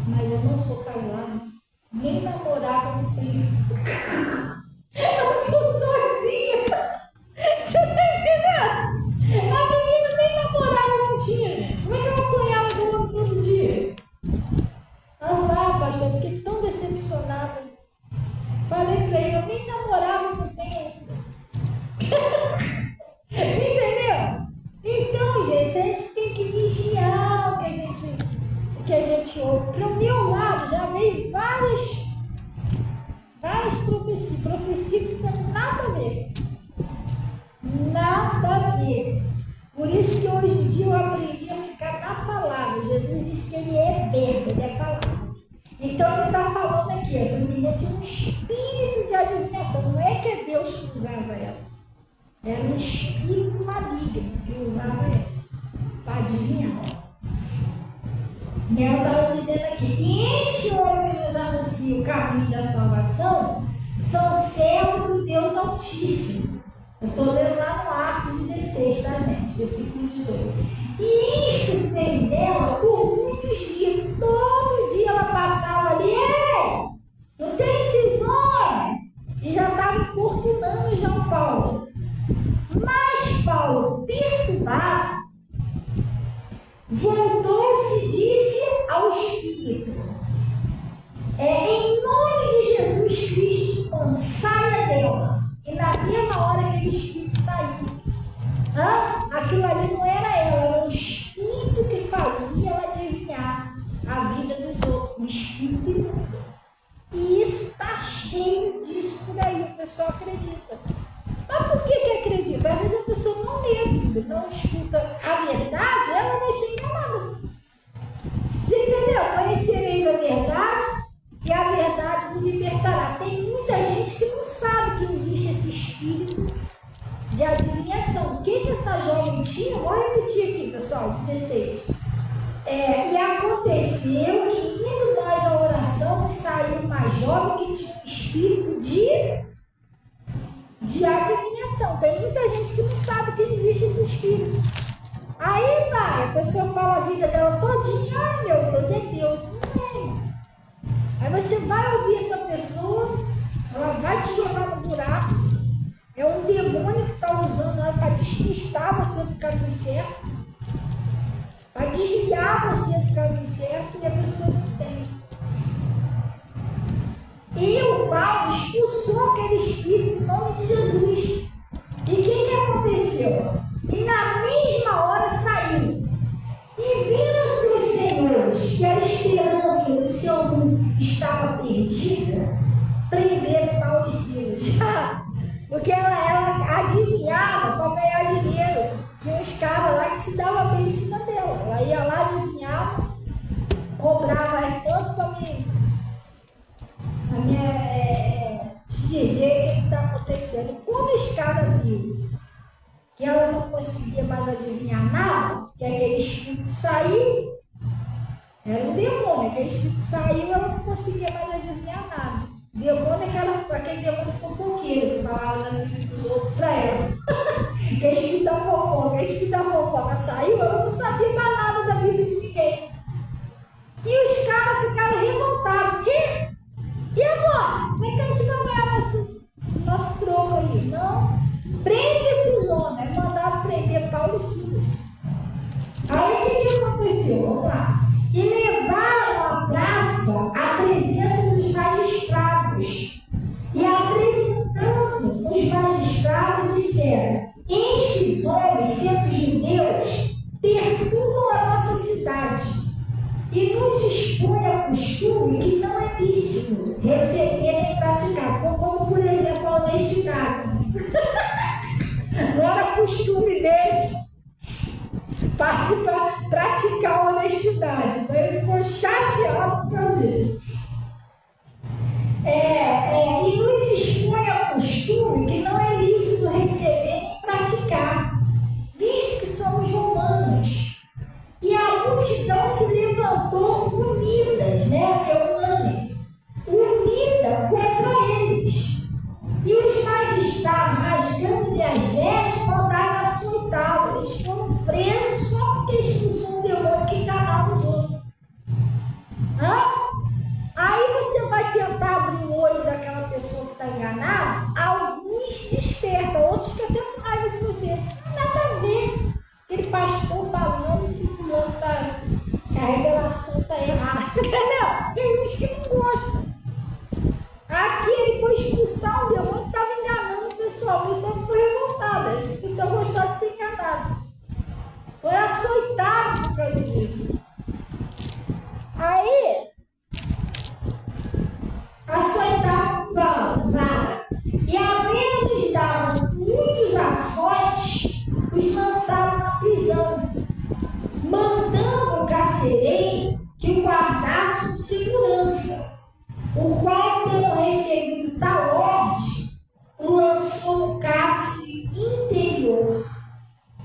mas eu não sou casada, nem namorada não tenho. Eu sou sozinha. Você tá entendendo? A menina nem namorada não tinha, gente. Como é que ela apanhava do homem todo dia? Ah, pastor, eu fiquei tão decepcionada. Falei pra ele, eu nem namorava não tenho ainda. Entendeu? Então, gente, a gente tem que vigiar o que a gente ouve. Para o meu lado já veio várias profecias que não tem nada a ver. Nada a ver. Por isso que hoje em dia eu aprendi a ficar na palavra. Jesus disse que ele é verbo, ele é palavra. Então ele está falando aqui, essa menina tinha um espírito de adivinhação. Não é que é Deus que usava ela. Era um espírito maligno que usava ela para adivinhar. E ela estava dizendo aqui, este homem que nos anuncia o caminho da salvação são servos do Deus Altíssimo. Eu estou lendo lá no Atos 16, tá, gente? Versículo 18. E isto fez ela por muitos dias. Todo dia ela passava ali, não tem esses homens? E já estava importunando João Paulo. Mas Paulo, perturbado, voltou-se e disse ao Espírito, em nome de Jesus Cristo, saia dela. E na mesma hora aquele Espírito saiu. Aquilo ali não era ela, era o Espírito que fazia ela adivinhar a vida dos outros. O Espírito imundo. E isso está cheio disso por aí, o pessoal acredita. Mas por que acredita? Às vezes a pessoa não lê a Bíblia, não escuta a verdade, ela vai ser enganada. Você entendeu? Conhecereis a verdade e a verdade vos libertará. Tem muita gente que não sabe que existe esse espírito de adivinhação. O que essa jovem tinha? Vou repetir aqui, pessoal, 16. E aconteceu que, indo nós à oração, saiu uma jovem que tinha um espírito de adivinhação. Tem muita gente que não sabe que existe esse espírito. Aí vai, a pessoa fala a vida dela todinha, ai meu Deus, é Deus. Não é. Aí você vai ouvir essa pessoa, ela vai te jogar no buraco. É um demônio que está usando ela para despistar você do caminho certo, para desviar você do caminho certo, e a pessoa não entende. E o Paulo expulsou aquele espírito em nome de Jesus. E o que aconteceu? E na mesma hora saiu. E viram seus senhores que a esperança do seu mundo estava perdida, prenderam Paulo e Silas. Porque ela adivinhava para ganhar dinheiro. Tinha uns caras lá que se davam bem em cima dela. Ela ia lá, adivinhava, cobrava quanto para mim. Te dizer o que está acontecendo. E quando os caras viram que ela não conseguia mais adivinhar nada, que aquele espírito saiu, era um demônio, aquele espírito saiu, ela não conseguia mais adivinhar nada. Demônio é aquele demônio fofoqueiro que falava na vida dos outros para ela. Aquele espírito da fofoca, aquele espírito da fofoca saiu, ela não sabia mais nada da vida de ninguém. E os caras ficaram revoltados. O quê? E agora? Como é que a gente vai ganhar nosso troco aí? Não. Prende esses homens. É mandado prender Paulo e Silas. Aí o que aconteceu? Vamos lá. E levaram à praça a presença dos magistrados. E apresentando os magistrados, disseram: estes homens, sendo judeus, perturbam a nossa cidade e nos expõe a costume que não é lícito receber nem praticar, como por exemplo a honestidade. Não era costume deles praticar a honestidade, então ele ficou chateado por causa disso. E nos expõe a costume que não é lícito receber nem praticar, visto que somos romanos. outros ficam até com raiva de você. Não nada a ver. Aquele pastor falando que fulano tá, que a revelação está errada. Não, tem uns que não gostam. Aqui ele foi expulsar o demônio que estava enganando o pessoal. O pessoal ficou revoltado. O pessoal gostava de ser enganado. Foi açoitado por causa disso. Aí, açoitado vara. E havendo-lhes dado muitos açoites, os lançaram na prisão, mandando o carcereiro que o guardasse com segurança, o qual, tendo recebido tal ordem, o lançou no cárcere interior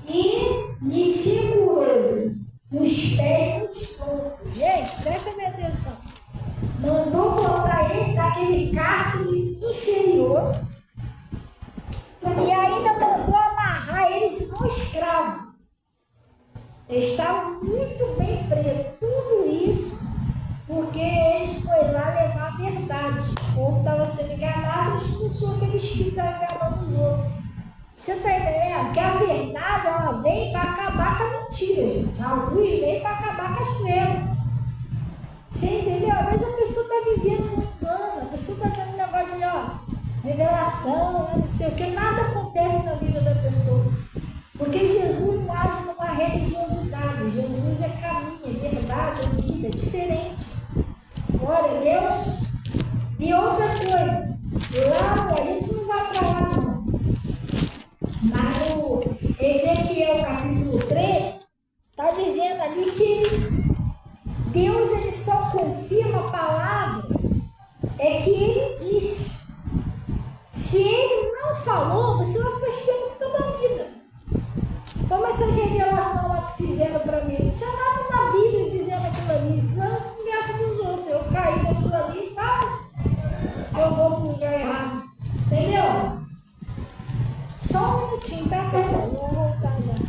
e lhe segurou os pés nos troncos. Gente, presta bem atenção. Mandou botar ele naquele cárcere inferior e ainda mandou amarrar eles igual escravo. Eles estavam muito bem presos. Tudo isso porque eles foram lá levar a verdade. O povo estava sendo enganado e expulsou aquele espírito que estava enganando os outros. Você está entendendo? Que a verdade ela vem para acabar com a mentira, gente. A luz vem para acabar com as trevas. Você entendeu? Às vezes a pessoa está vivendo um engano, a pessoa está vendo um negócio de revelação, não sei o que, nada acontece na vida da pessoa. Porque Jesus não age numa religiosidade, Jesus é caminho, é verdade, é vida, é diferente. Glória a Deus. E outra coisa, lá a gente não vai para lá não. Mas no Ezequiel capítulo 13, está dizendo ali que Deus ele só confirma a palavra é que ele disse. Se ele não falou, você vai ficar esperando isso toda a vida. Como essas revelações lá que fizeram para mim, não tinha nada na Bíblia dizendo aquilo ali. Não conversa com os outros. Eu caí naquilo ali, mas eu vou para o lugar errado. Entendeu? Só um minutinho, tá, pessoal? Eu vou voltar já.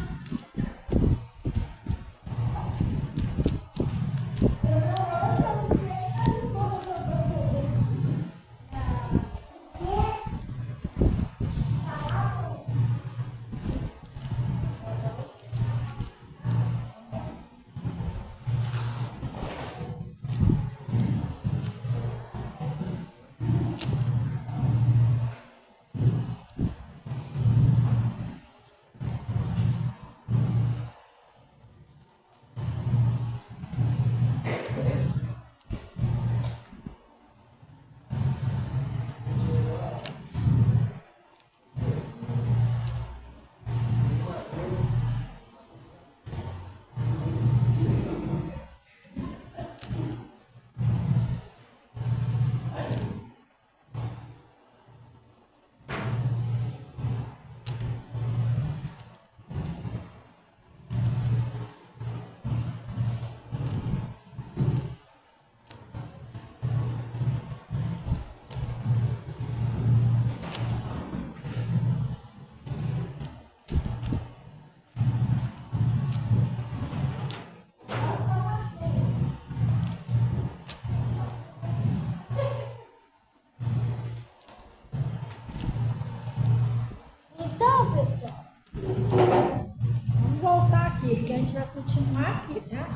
Porque a gente vai continuar aqui, tá?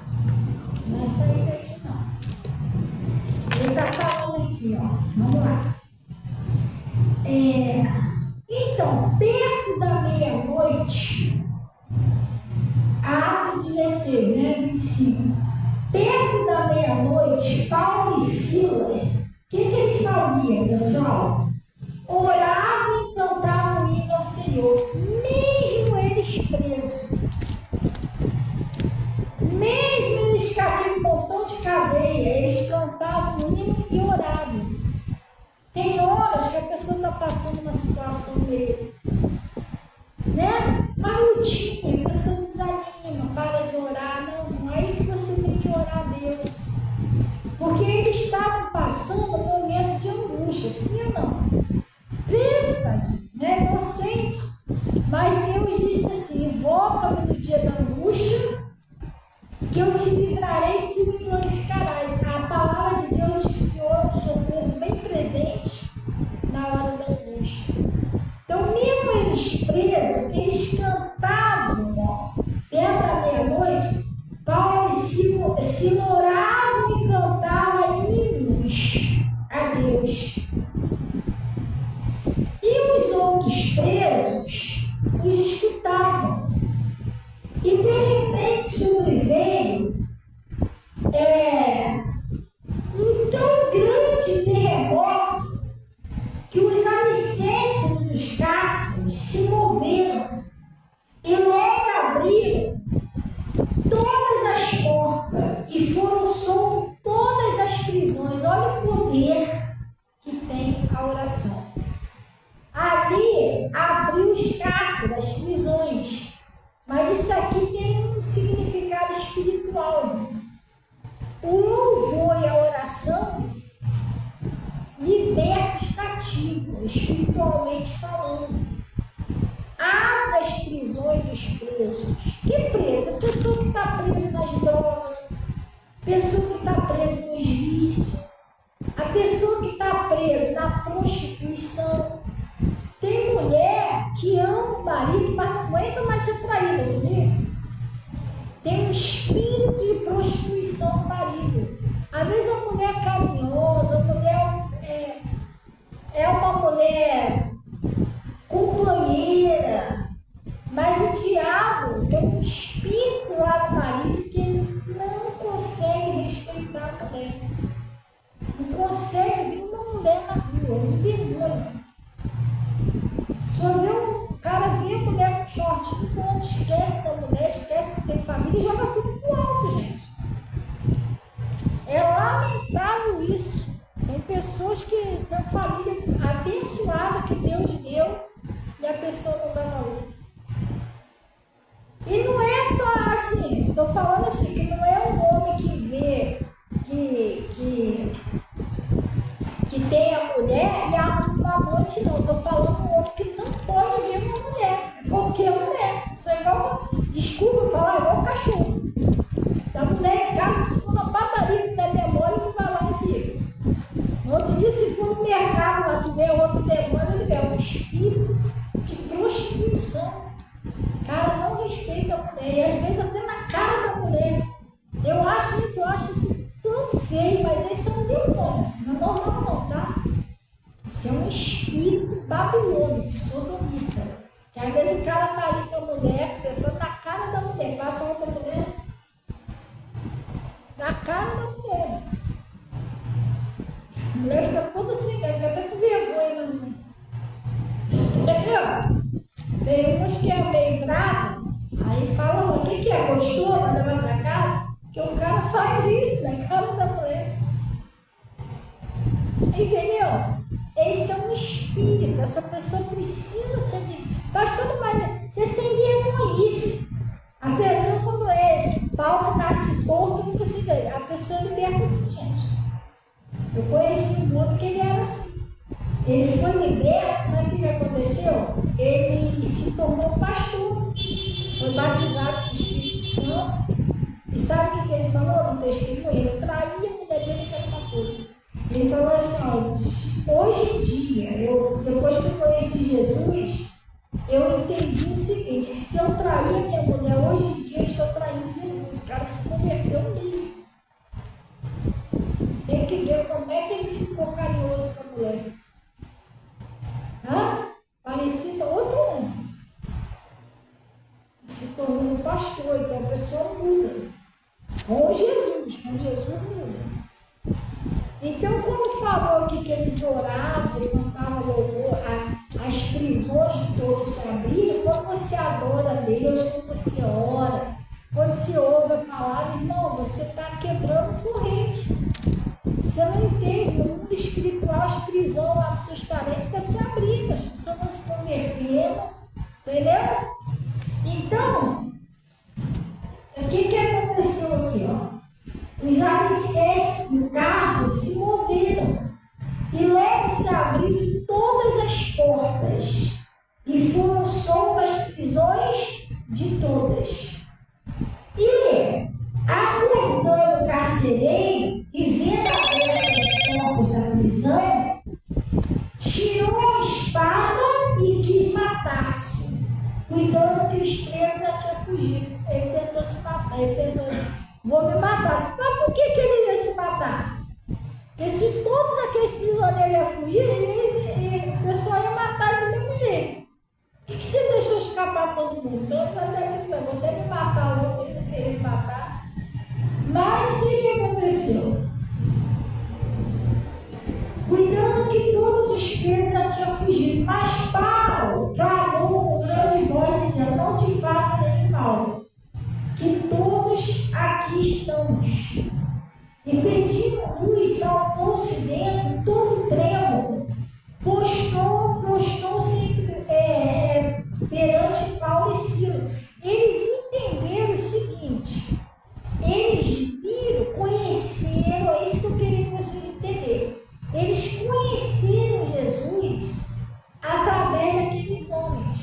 Não vai sair daqui, não. Ele está falando aqui, ó. Vamos lá. Então, perto da meia-noite, Atos 16, né? 25. Perto da meia-noite, Paulo e Silas, o que eles faziam, pessoal? Oravam e cantavam o hino ao Senhor, mesmo eles presos. Mesmo eles caíram um montão de cadeia, eles cantavam o hino e oravam. Tem horas que a pessoa está passando uma situação meio, né? Malutinha, a pessoa desanima, para de orar. Não, aí que você tem que orar a Deus. Porque eles estavam passando um momento de angústia, sim ou não? Preso, né? Inocente. Mas Deus disse assim: invoca-me no dia da angústia, que eu te livrarei e tu me glorificarás. A palavra de Deus diz que o Senhor é um socorro bem presente na hora da angústia. Então, mesmo eles presos, eles cantavam, ó, perto da meia-noite, Paulo se moravam e cantavam hinos a Deus. E os outros presos os escutavam. E de repente sobreveio um tão grande terremoto que os alicerces dos cárceres se moveram e logo abriram todas as portas e foram soltas todas as prisões. Olha o poder que tem a oração. Ali abriu os cárceres, as prisões. Mas isso aqui tem um significado espiritual. O louvor e a oração liberta os cativos, espiritualmente falando. Abre as prisões dos presos. Que preso? A pessoa que está presa nas drogas, a pessoa que está presa nos vícios, a pessoa que está presa na prostituição. Tem mulher que ama o marido, mas não aguenta mais ser traída, sabia? Tem um espírito de prostituição no marido. Às vezes a mulher é carinhosa, a mulher é uma mulher companheira, mas o diabo tem um espírito lá no marido que ele não consegue respeitar a mulher. Não consegue ver uma mulher na rua, não vergonha. Só vê um cara vê a mulher com shortinho, quando esquece da mulher, esquece que tem família e joga tudo pro alto, gente. É lamentável isso. Tem pessoas que têm família abençoada que Deus deu e a pessoa não dá valor. E não é só assim, estou falando assim, que não é um homem que vê que tem a mulher e a amante, não. Estou falando um homem que não pode ver uma mulher, qualquer mulher. Isso é igual, desculpa falar, igual cachorro. A mulher em casa, se for na padaria que der demônio, ele vai lá e fica. No outro dia, se for no mercado, lá tiver outro demônio, ele é um espírito de prostituição. O cara não respeita a mulher, e às vezes até na cara da mulher. Eu acho isso tão feio, mas esse é um demônio, isso não é normal não, tá? Isso é um espírito babilônico, sodomita. Que às vezes o cara tá ali com a mulher, pensando na cara da mulher, passa outra mulher, na cara da mulher. A mulher fica toda assim, fica até com vergonha, né? Entendeu? Tem uns que é meio bravo, aí falam, o que é? Gostou? Manda lá pra casa? Que o cara faz isso na cara da mulher. Entendeu? Esse é um espírito, essa pessoa precisa ser. Faz tudo mais. Você sem vergonhice. A pessoa, quando pau que nasce torto, nunca se vê. A pessoa liberta assim, gente. Eu conheci um homem que ele era assim. Ele foi liberto, sabe o que aconteceu? Ele se tornou pastor, foi batizado com o Espírito Santo. E sabe o que ele falou no testemunho? Ele traía a mulher dele que era uma coisa. Ele falou assim, ó, hoje em dia, depois que eu conheci Jesus, eu entendi o seguinte, que se eu trair a minha mulher, hoje em dia eu estou traindo Jesus. O cara se converteu nele. Tem que ver como é que ele ficou carinhoso com a mulher. Parecia outro homem. Se tornou um pastor, então a pessoa muda. Com Jesus muda. Então, quando falou aqui que eles oravam, levantavam louvor, as prisões de todos se abriram, quando você adora a Deus, quando você ora, quando você ouve a palavra, irmão, você está quebrando corrente. Você não entende, no mundo espiritual, as prisões lá dos seus parentes estão se abrindo, as pessoas vão se convertendo, entendeu? Então, o que aconteceu aqui, ó? Os alicerces, no caso, se moveram e logo se abriram todas as portas e foram soltas as prisões de todas. E, acordando o carcereiro e vendo abertas as portas da prisão, tirou a espada e quis matar-se. cuidando que os presos já tinham fugido. Ele tentou se matar, ele tentou, vou me matar. Mas por que ele ia se matar? Porque se todos aqueles prisioneiros iam fugir, o pessoal ia matar ele do mesmo jeito. Por que você deixou escapar todo mundo? Então eu vou até me matar, eu vou querer me matar. Mas o que aconteceu? Cuidando que todos os presos já tinham fugido. Mas Paulo clamou com grande voz, dizendo: não te faça nenhum mal, que todos aqui estamos. E pedindo luz, saltou-se dentro, todo trêmulo, postou-se perante Paulo e Silas. Eles entenderam o seguinte: eles viram, conheceram, é isso que eu queria que vocês entendessem. Eles conheceram Jesus através daqueles homens.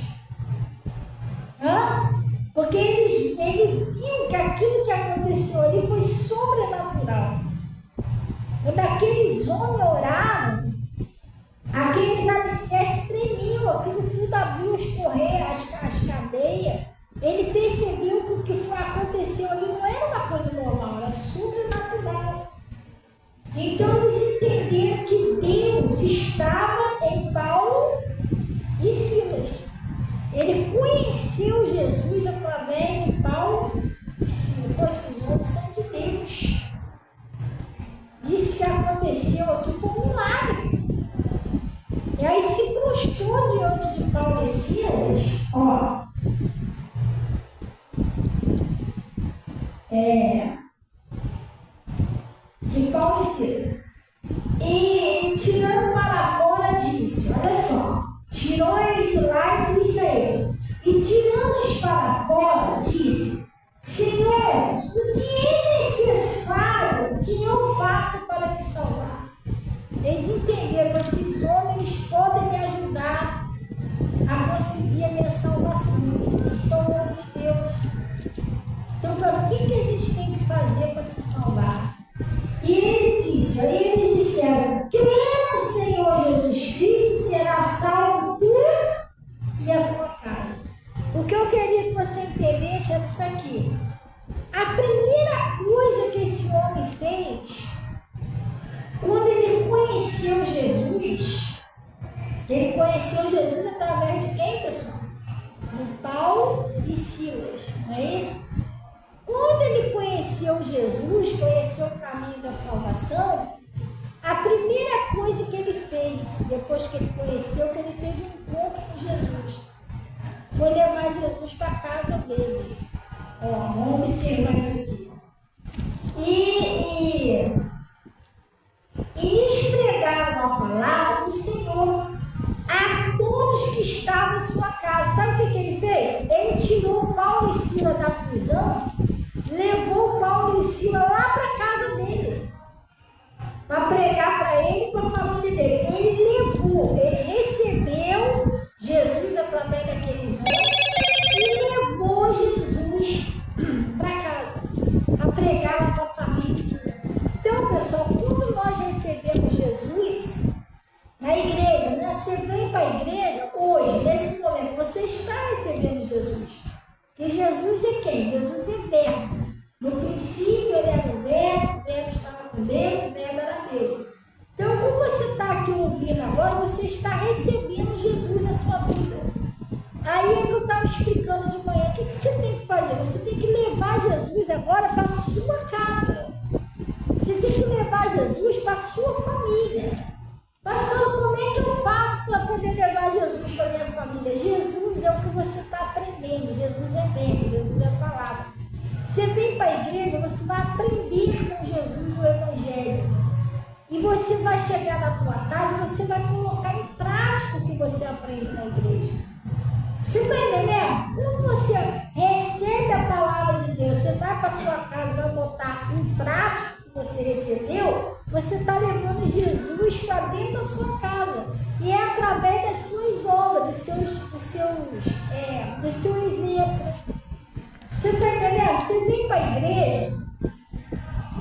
Porque ele viu que aquilo que aconteceu ali foi sobrenatural. Quando aqueles homens oraram, aqueles alicerces tremiam, aquilo tudo abriu as correias, as cadeias. Ele percebeu que o que aconteceu ali não era uma coisa normal, era sobrenatural. Então eles entenderam que Deus estava em Paulo e Silas. Ele conheceu Jesus através de Paulo e Silas. Esses homens são de Deus. Isso que aconteceu aqui foi um milagre. E aí se prostrou diante de Paulo e Silas, de Paulo e Silas. E tirando para fora disse, olha só, tirou eles de lá e disse a ele, e tirando-os para fora disse: senhores, o que é necessário que eu faça para te salvar? Eles entenderam que esses homens podem me ajudar a conseguir a minha salvação. Eles são homens de Deus. Então, o que a gente tem que fazer para se salvar? E ele disse, aí eles disseram: crê no Senhor Jesus Cristo, será salvo tu e a tua casa. O que eu queria que você entendesse é isso aqui. A primeira coisa que esse homem fez, quando ele conheceu Jesus, ele conheceu Jesus através de quem, pessoal? De Paulo e Silas, não é isso? Quando ele conheceu Jesus, conheceu o caminho da salvação, a primeira coisa que ele fez, depois que ele conheceu, que ele teve um encontro com Jesus, foi levar Jesus para a casa dele. Vamos observar isso aqui. E eles pregaram a palavra do Senhor a todos que estavam em sua casa. Sabe o que ele fez? Ele tirou Paulo e Silas da prisão, levou Paulo e Silas lá para a casa dele, para pregar para ele e para a família dele. Ele recebeu Jesus através daqueles homens e levou Jesus para casa, para pregar para a família. Então, pessoal, quando nós recebemos Jesus na igreja, né? Você vem para a igreja hoje, nesse momento, você está recebendo Jesus. E Jesus é quem? Jesus é verbo. No princípio ele era o verbo estava com Deus, o verbo era Deus. Então, como você está aqui ouvindo agora, você está recebendo Jesus na sua vida. Aí é que eu estava explicando de manhã, o que você tem que fazer? Você tem que levar Jesus agora para a sua casa. Você tem que levar Jesus para a sua família. Pastor, como é que eu faço para poder levar Jesus para a minha família? Jesus é o que você está aprendendo. Jesus é verbo, Jesus é a palavra. Você vem para a igreja, você vai aprender com Jesus o Evangelho. E você vai chegar na tua casa e você vai colocar em prática o que você aprende na igreja. Você está entendendo? Quando você recebe a palavra de Deus, você vai para a sua casa e vai botar em prática o que você recebeu, você está levando Jesus para dentro da sua casa. E é através das suas obras, do seu exemplo. Você está entendendo? Você vem para a igreja,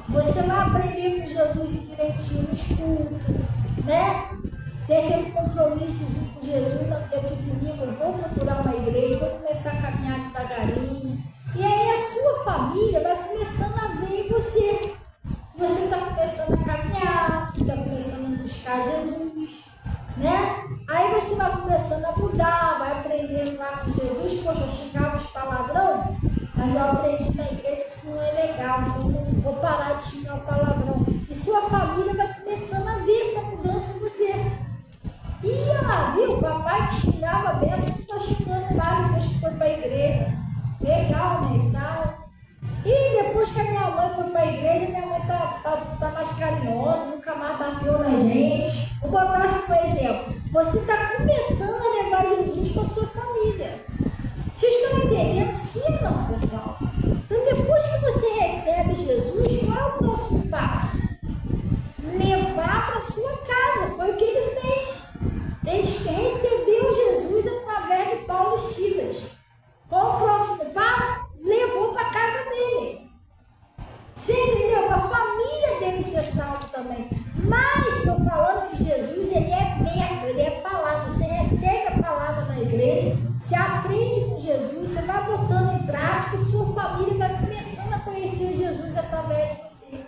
você vai aprender com Jesus direitinho nos cultos, né? ter aquele compromissozinho com Jesus no dia de domingo, eu vou procurar uma igreja, vou começar a caminhar devagarinho. E aí a sua família vai começando a ver em você. Você está começando a caminhar, você está começando a buscar Jesus, né? Aí você vai começando a mudar, vai aprendendo lá com Jesus. Poxa, eu xingava os palavrão, mas eu aprendi na igreja que isso não é legal, então não vou parar de xingar o palavrão. E sua família vai começando a ver essa mudança em você. E ela viu, o papai que xingava a benção, não está xingando mais depois que foi para a igreja. Legal, né? E tal. E depois que a minha mãe foi para a igreja, minha mãe tá mais carinhosa, nunca mais bateu na gente. Vou botar assim um exemplo. Você está começando a levar Jesus para a sua família. Vocês estão entendendo? Sim ou não, pessoal? Então, depois que você recebe Jesus, qual é o próximo passo? Levar para a sua casa. Foi o que ele fez. Ele recebeu Jesus através de Paulo e Silas. Qual o próximo passo? Levou para a casa dele. Você entendeu? A família dele ser salvo também. Mas estou falando que Jesus, ele é verbo, ele é palavra. Você recebe a palavra na igreja, você aprende com Jesus, você vai botando em prática e sua família vai começando a conhecer Jesus através de você.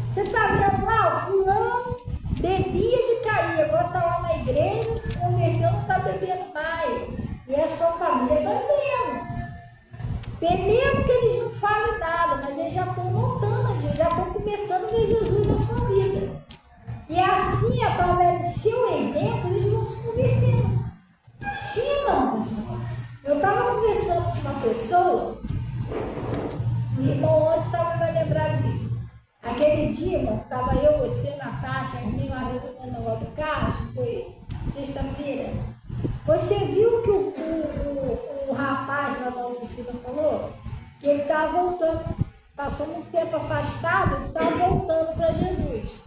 Você está vendo lá, o fulano bebia de cair, agora está lá na igreja, se converteu, não está bebendo mais. E a sua família está vendo. Mesmo que eles não falem nada, mas eles já estão notando, já estão começando a ver Jesus na sua vida. E assim, através do seu exemplo, eles vão se convertendo. Sim ou não, pessoal? Eu estava conversando com uma pessoa, o irmão antes talvez vai lembrar disso. Aquele dia, irmão, estava eu, você, Natasha, a gente lá resolvendo o negócio do carro, acho que foi sexta-feira. Você viu que o rapaz lá da oficina falou? Que ele estava voltando, passou muito tempo afastado, ele estava voltando para Jesus.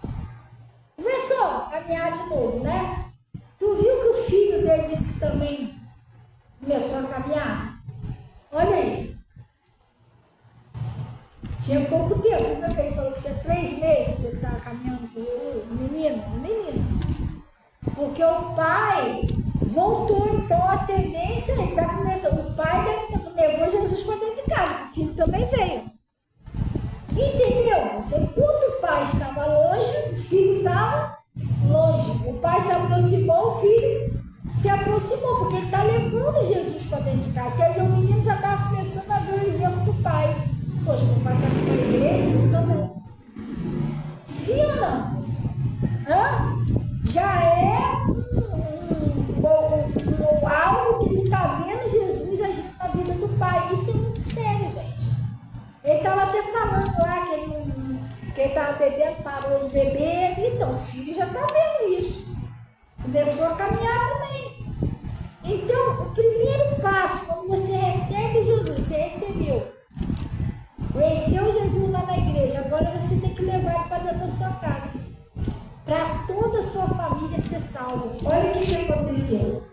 Começou a caminhar de novo, né? Tu viu que o filho dele disse que também começou a caminhar? Olha aí. Tinha pouco tempo, tu viu que ele falou que tinha 3 meses que ele estava caminhando com Jesus? Menino. Porque o pai voltou, então a tendência, ele está começando. O pai levou Jesus para dentro de casa, o filho também veio. Entendeu? Enquanto o pai estava longe, o filho estava longe. O pai se aproximou, o filho se aproximou, porque ele está levando Jesus para dentro de casa. Quer dizer, o menino já estava começando a ver o exemplo do pai. Poxa, o pai está aqui na igreja, eu também. Sim ou não? Já é algo que ele está vendo Jesus agindo na vida do pai. Isso é muito sério, gente. Ele estava até falando lá que ele estava bebendo, parou de beber. Então, o filho já está vendo isso. Começou a caminhar também. Então, o primeiro passo, quando você recebe Jesus, você recebeu. Conheceu Jesus lá na igreja, agora você tem que levar ele para dentro da sua casa. Para toda a sua família ser salva. Olha o que aconteceu.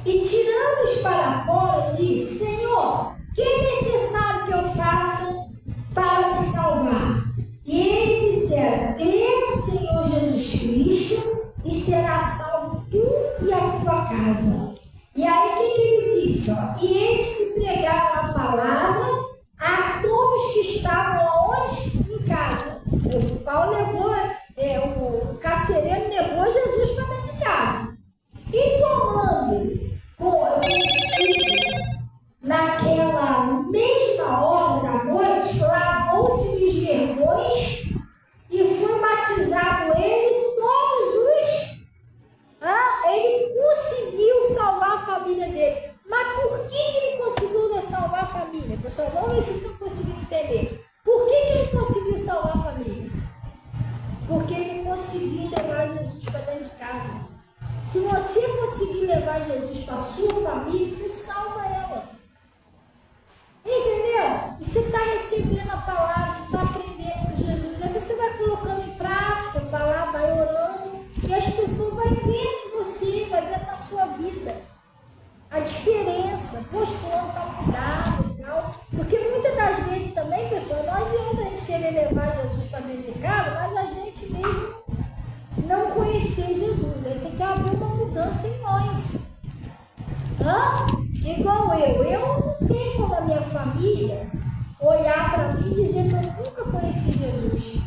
E tirando-os para fora, disse: Senhor, que é necessário que eu faça para me salvar? E eles disseram: crê no Senhor Jesus Cristo e será salvo tu e a tua casa. E aí o que ele disse? E eles que pregaram a palavra a todos que estavam aonde? Em casa. O Paulo levou, o carcereiro levou Jesus para dentro de casa. E tomando consigo naquela mesma hora da noite, lavou-se os vergões e foi batizado ele todos os... ele conseguiu salvar a família dele. Mas por que ele conseguiu salvar a família? Pessoal, vamos ver se vocês estão conseguindo entender. Por que ele conseguiu salvar a família? Porque ele conseguiu levar Jesus para dentro de casa. Se você conseguir levar Jesus para a sua família, você salva ela. Entendeu? Você está recebendo a palavra, você está aprendendo com Jesus. Aí você vai colocando em prática a palavra, vai orando. E as pessoas vão vendo em você, vai vendo na sua vida a diferença. Poxa, o ano está mudado e tal. Porque muitas das vezes também, pessoal, não adianta a gente querer levar Jesus para dentro de casa, mas a gente mesmo não conhecer Jesus. Aí tem que haver uma mudança em nós. Igual eu não tenho como a minha família olhar para mim e dizer que eu nunca conheci Jesus.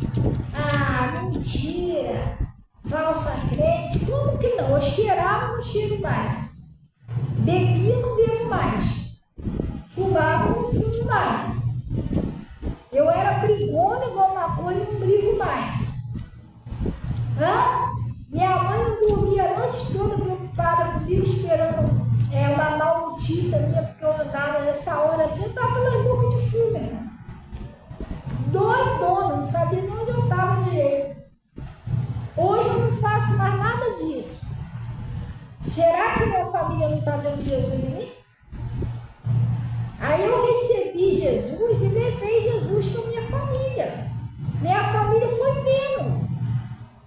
Ah, mentira, falsa crente, como que não? Eu cheirava, não cheiro mais. Bebia, não bebo mais. Fumava, não fumo mais. Eu era brigona igual uma coisa e não brigo mais. Minha mãe não dormia a noite toda preocupada comigo, esperando uma mal notícia minha, porque eu andava nessa hora assim, eu estava pelas bocas de fumo, irmão. Doidona, não sabia nem onde eu estava direito. Hoje eu não faço mais nada disso. Será que minha família não está vendo Jesus em mim? Aí eu recebi Jesus e levei Jesus para minha família. Minha família foi vendo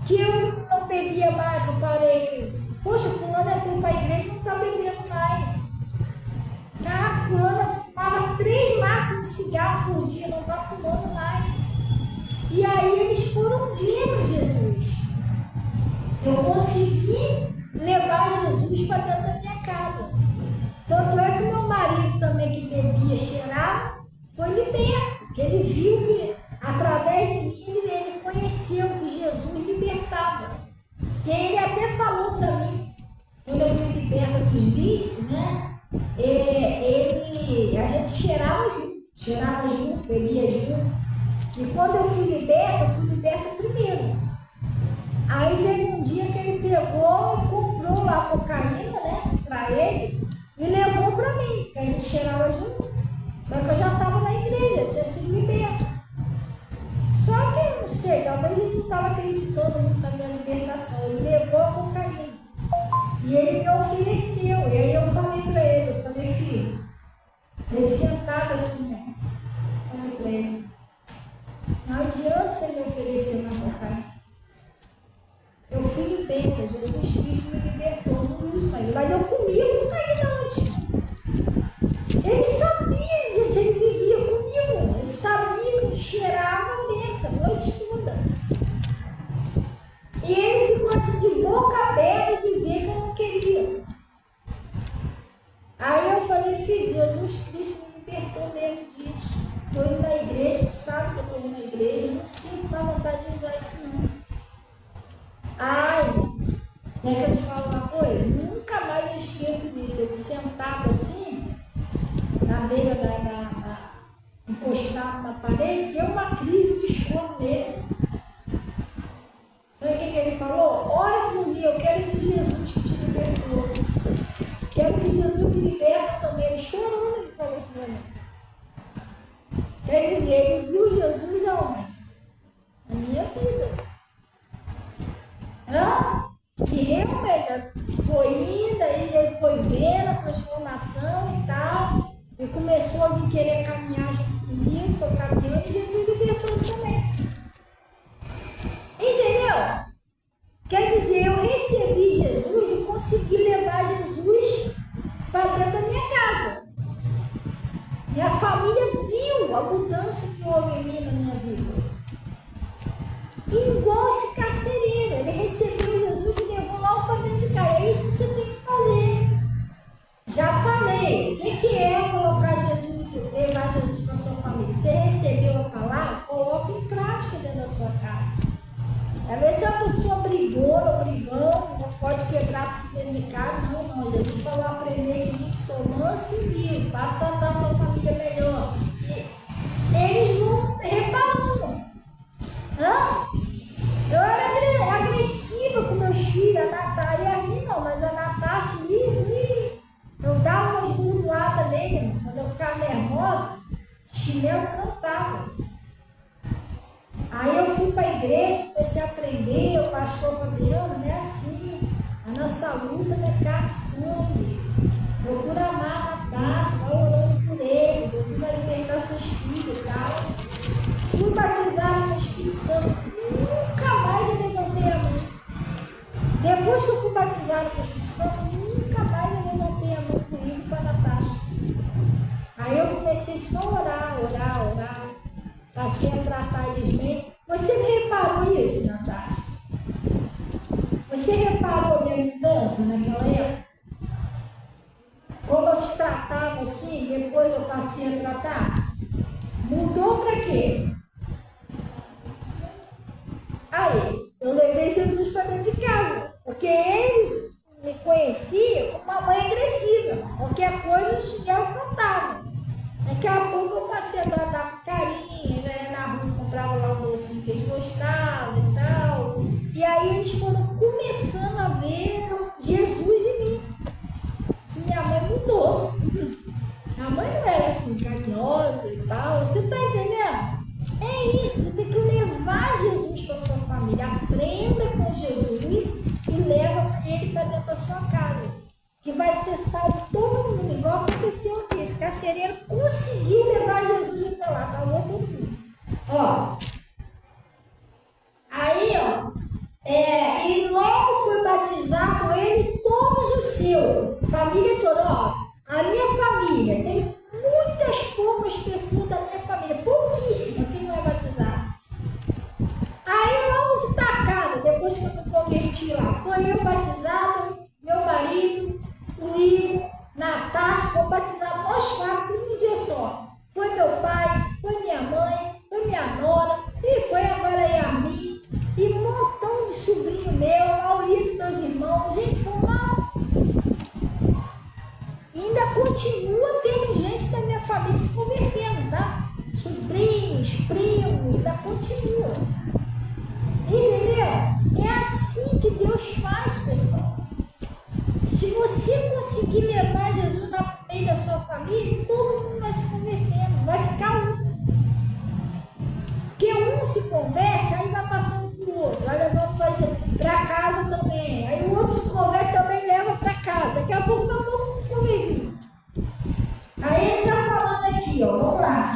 que eu não bebia mais, que eu parei. Poxa, fulana é para a igreja e não está bebendo mais. Ah, fulana fumava 3 maços de cigarro por dia, não está fumando mais. E aí eles foram vendo Jesus. Eu consegui levar Jesus para dentro da minha casa. Tanto é que o meu marido também, que bebia, cheirava, foi liberto. Porque ele viu que, através de mim, ele conheceu que Jesus libertava. Que ele até falou para mim, quando eu fui liberta dos vícios, né? A gente cheirava junto, bebia junto. E quando eu fui liberta primeiro. Aí teve um dia que ele pegou e comprou lá a cocaína, né, para ele, e levou para mim, porque a gente cheirava junto. Só que eu já estava na igreja, tinha sido liberta. Só que eu não sei, talvez ele não estava acreditando muito na minha libertação. Ele levou a cocaína. E ele me ofereceu. E aí eu falei para ele, eu falei, filho, ele sentado assim, né? Falei para ele, não adianta você me oferecer uma cocaína. Eu fui liberta, Jesus Cristo me libertou, não uso mais. Mas eu comia cocaína antes. Ele sabia, gente, ele vivia comigo. Ele sabia que eu cheirava dessa a noite toda. E ele ficou assim de boca aberta de ver que eu não queria. Aí eu falei, filho, Jesus Cristo me libertou mesmo disso. Estou indo na igreja, tu sabe que eu estou indo na igreja, eu não sinto mais vontade de usar isso não. Ai, quer que eu te falo uma coisa? Nunca mais eu esqueço disso. Ele sentado assim, na beira encostado na parede, deu uma crise de choro nele. Sabe o que ele falou? Ora por mim, eu quero esse Jesus que te libertou. Quero que Jesus me liberte também. Ele chorando, ele falou isso pra mim. Quer dizer, ele viu Jesus aonde? Na minha vida. E realmente foi indo, aí ele foi vendo a transformação e tal, e começou a me querer caminhar junto comigo, foi caminhando, e Jesus libertou também. Entendeu? Quer dizer, eu recebi Jesus e consegui levar Jesus para dentro da minha casa. Minha família viu a mudança que houve em mim na minha vida. Igual esse carcereiro, ele recebeu Jesus e levou logo para dentro de casa. É isso que você tem que fazer. Já falei, o que é colocar Jesus, levar Jesus para sua família? Você recebeu a palavra, coloque em prática dentro da sua casa. Às vezes a pessoa brigona, não pode quebrar tudo dentro de casa. Não, Jesus falou, aprender de mim, sou manso e humilde, basta tratar a sua família melhor. E eles vão reparando. Eu era agressiva com meus filhos, a Natália e a mim não, mas a Natasha eu dava umas burladas nele, quando eu ficava nervosa, o chinelo cantava. Aí eu fui para a igreja, comecei a aprender, o pastor Fabiano, não é assim, a nossa luta não é carne e sangue, procura amar a Natasha, vai orando por ele, Jesus vai libertar seus filhos e tal. Fui batizado no Espírito Santo, nunca mais eu levantei a mão. Depois que eu fui batizado no Espírito Santo, nunca mais eu levantei a mão comigo para a Natasha. Aí eu comecei só a orar. Passei a tratar eles bem. Você reparou isso, Natasha? naquela época? Como eu te tratava assim, depois eu passei a tratar? Mudou para quê? Aí, eu levei Jesus para dentro de casa, porque eles me conheciam como uma mãe agressiva. Qualquer coisa eu xingava, eu cantava. Daqui a pouco eu passei a tratar com carinho, né? Na rua comprava lá um docinho que eles gostavam e tal. E aí eles foram começando a ver Jesus em mim. Assim, minha mãe mudou. A mãe não era assim, carinhosa e tal. Você tá entendendo? É isso, você tem que levar Jesus para sua família. Aprenda com Jesus e leva ele para dentro da sua casa. Que vai ser salvo todo mundo, igual aconteceu aqui. Esse carcereiro conseguiu levar Jesus até lá, salvou todo mundo. Ó. Aí, ó. E logo foi batizar com ele todos os seus. Família toda, ó. A minha família, tem muitas poucas pessoas da minha família, pouquíssimas, que não é batizado. Aí logo de tacada, depois que eu me converti lá, foi eu batizado, meu marido, o Igor, Natasha, foi batizado nós quatro num dia só. Foi meu pai, foi minha mãe, foi minha nora, e foi agora a Yami, e um montão de sobrinho meu, a maioria dos meus irmãos. Gente, foi mal. E ainda continua tendo gente da minha família se convertendo, tá? Sobrinhos, primos, ainda continua. Entendeu? É assim que Deus faz, pessoal. Se você conseguir levar Jesus no meio da sua família, todo mundo vai se convertendo, vai ficar um. Porque um se converte, aí vai passando para o outro, aí levando para casa também. Aí o outro se converte também leva para casa. Daqui a pouco está todo mundo convertido. Aí ele está falando aqui, ó, vamos lá.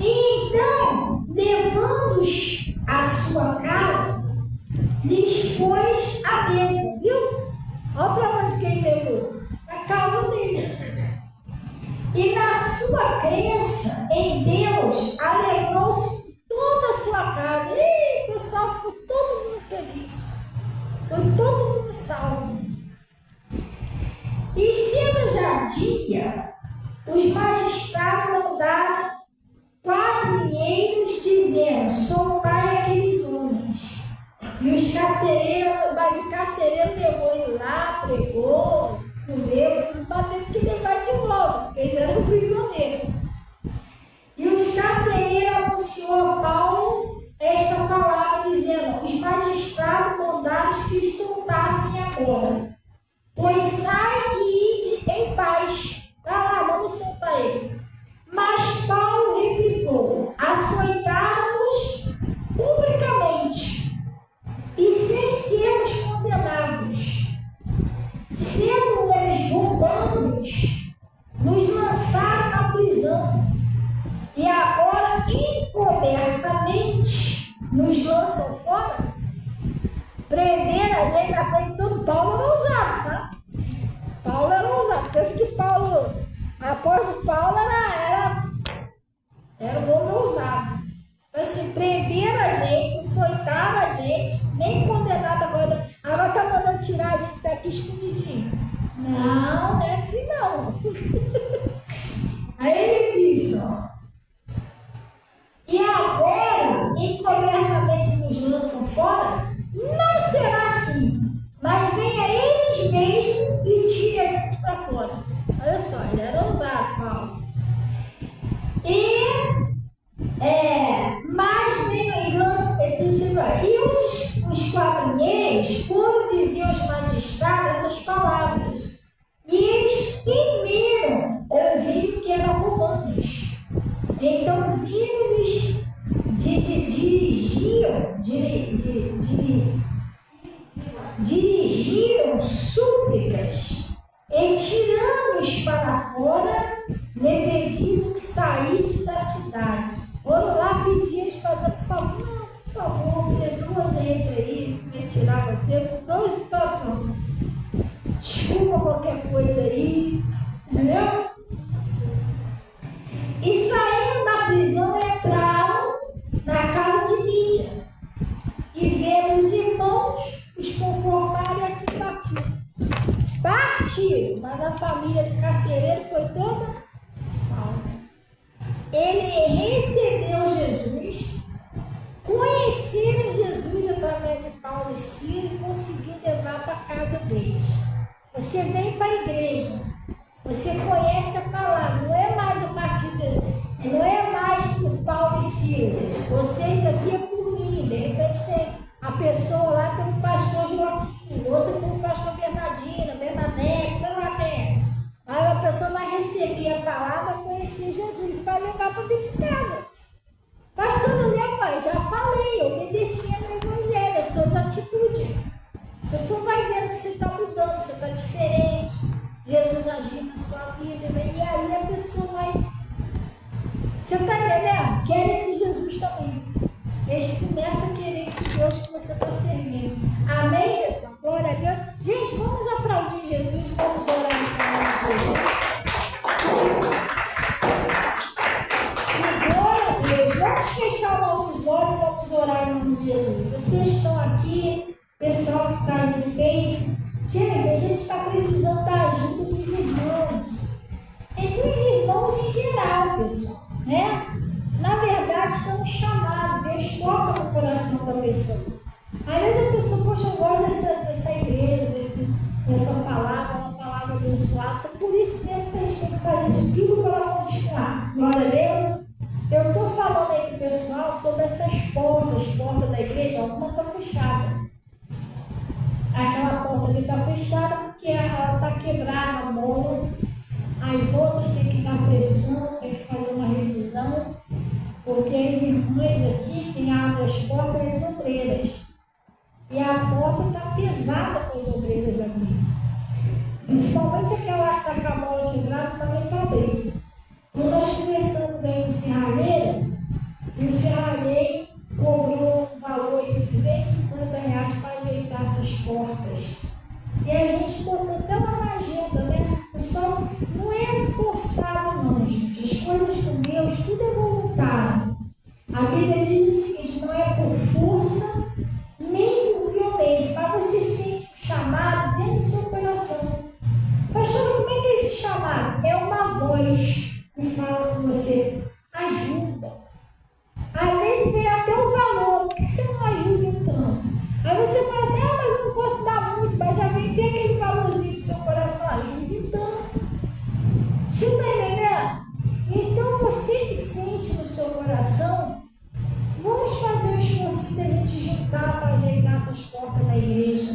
E então, levando-os à sua casa, lhes pôs a mesa, viu? Olha para onde que ele levou. Para a casa dele. E na sua crença em Deus, alegrou-se toda a sua casa. E o pessoal ficou todo mundo feliz. Foi todo mundo salvo. E sendo já dia, os magistrados mandaram quadrilheiros dizendo: soltai aqueles homens. E os carcereiros, mas o carcereiro levou ele lá, pregou, comeu, mas teve que levar de volta, porque eles eram prisioneiros. E os carcereiros anunciou a Paulo esta palavra, dizendo: os magistrados mandaram que os soltassem agora. Pois sai e ide em paz. Vai lá, vamos soltar eles. Mas Paulo replicou: açoitaram-nos publicamente, e sem sermos condenados, sendo eles roubando-nos, nos lançaram na prisão, e agora encobertamente nos lançam fora. Prender a gente na frente de todo. Paulo era ousado, tá? Paulo era ousado. Pensa que Paulo, apóstolo Paulo era um homem ousado. Então, assim, prenderam a gente, açoitaram a gente, nem condenado agora tá mandando tirar a gente daqui escondidinho. Não, não é assim não. Aí ele diz, ó. E agora, encobertamente nos lançam fora? Não será assim, mas venha eles mesmos e tire a gente para fora. Olha só, ele era ousado, Paulo. Mas nem os quadrilheiros foram dizer aos magistrados essas palavras. E eles temeram, ouvindo que eram romanos. Então vindo-lhes dirigiram súplicas e tirando-os para fora, lhe pediram que saísse da cidade. Foram lá pedir eles fazendo: por favor, perdoa a gente aí, me tirar você, por toda situação. Desculpa qualquer coisa aí, entendeu? E saindo da prisão, entraram na casa de Lídia. E vendo os irmãos, os confortaram partido, mas a família do carcereiro foi toda salva. Ele recebeu Jesus, conheceram Jesus através de Paulo e Silas e conseguiu levar para a casa deles. Você vem para a igreja, você conhece a palavra, não é mais a partir de, não é mais por Paulo e Silas, vocês aqui é por mim, de repente tem a pessoa lá pelo pastor Joaquim, outra pelo pastor Bernadette, sei lá quem. Aí a pessoa vai receber a palavra, conhecer Jesus e vai levar para dentro de casa. Pastor, não lembra? Já falei, obedecendo o evangelho, as suas atitudes. A pessoa vai vendo que você está mudando, você está diferente, Jesus agindo na sua vida, e aí a pessoa vai. Você está entendendo? Quer esse Jesus também. Eles começam a querer esse Deus que você está servindo. Amém, pessoal? Glória a Deus. Gente, vamos aplaudir Jesus, vamos orar em Jesus. Glória a Deus. Vamos fechar nossos olhos e vamos orar em nome de Jesus. Vocês estão aqui, pessoal que está aí no Face. Gente, a gente está precisando da ajuda dos irmãos. E dos irmãos em geral, pessoal, né? Na verdade, são chamados, Deus toca no coração da pessoa. Às vezes a pessoa, poxa, eu gosto dessa igreja, dessa palavra, uma palavra abençoada. Por isso mesmo que a gente tem que fazer de tudo para ela continuar. Glória a Deus. Eu estou falando aí com o pessoal sobre essas portas da igreja, alguma está fechada. Aquela porta ali está fechada porque ela está quebrada, a mola. As outras têm que dar pressão, tem que fazer uma revisão. Porque as irmãs aqui, quem abre as portas, é as obreiras. E a porta está pesada para as obreiras aqui. Principalmente aquela que está com a mola quebrada, também está bem. Quando nós começamos aí no serralheiro, e o serralheiro cobrou um valor de R$250 para ajeitar essas portas. E a gente botou até uma agenda, né? Pessoal, não é forçado não, gente. As coisas com Deus, tudo é voluntário. A Bíblia diz o seguinte, não é por força, nem por violência, mas você sente um chamado dentro do seu coração. Pastor, como é que é esse chamado? É uma voz que fala com você, ajuda. Às vezes vem até o valor, por que você não ajuda então? Aí você fala assim, mas eu não posso dar muito, mas já vem ter aquele valorzinho do seu coração, ajuda então. Se não é entendendo? Então você que sente no seu coração, vamos fazer um esforço da gente juntar para ajeitar essas portas da igreja.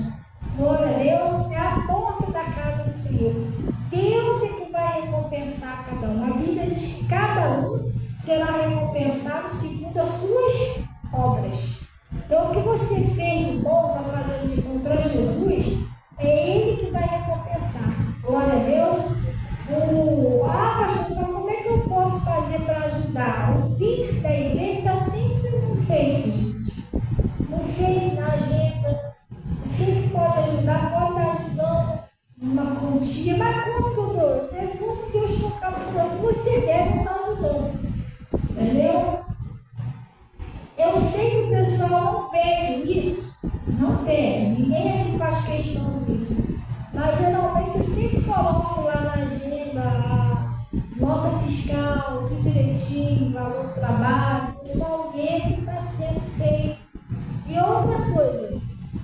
Glória a Deus, é a porta da casa do Senhor. Deus é que vai recompensar cada um. A Bíblia diz que cada um será recompensado segundo as suas obras. Então, o que você fez de bom para fazer de bom para Jesus, é Ele que vai recompensar. Glória a Deus. Pastor, mas como é que eu posso fazer para ajudar? O Pix da igreja está sempre no Face, gente. No Face, na agenda. Você que pode ajudar, pode estar ajudando uma quantia. Mas quanto que eu dou? Quanto que eu estou calculando? Você deve estar ajudando. Entendeu? Eu sei que o pessoal não pede isso. Não pede. Ninguém aqui faz questão disso. Mas geralmente eu sempre coloco lá na agenda a nota fiscal, tudo direitinho, valor do trabalho, o pessoal vê que está sendo feito. E outra coisa,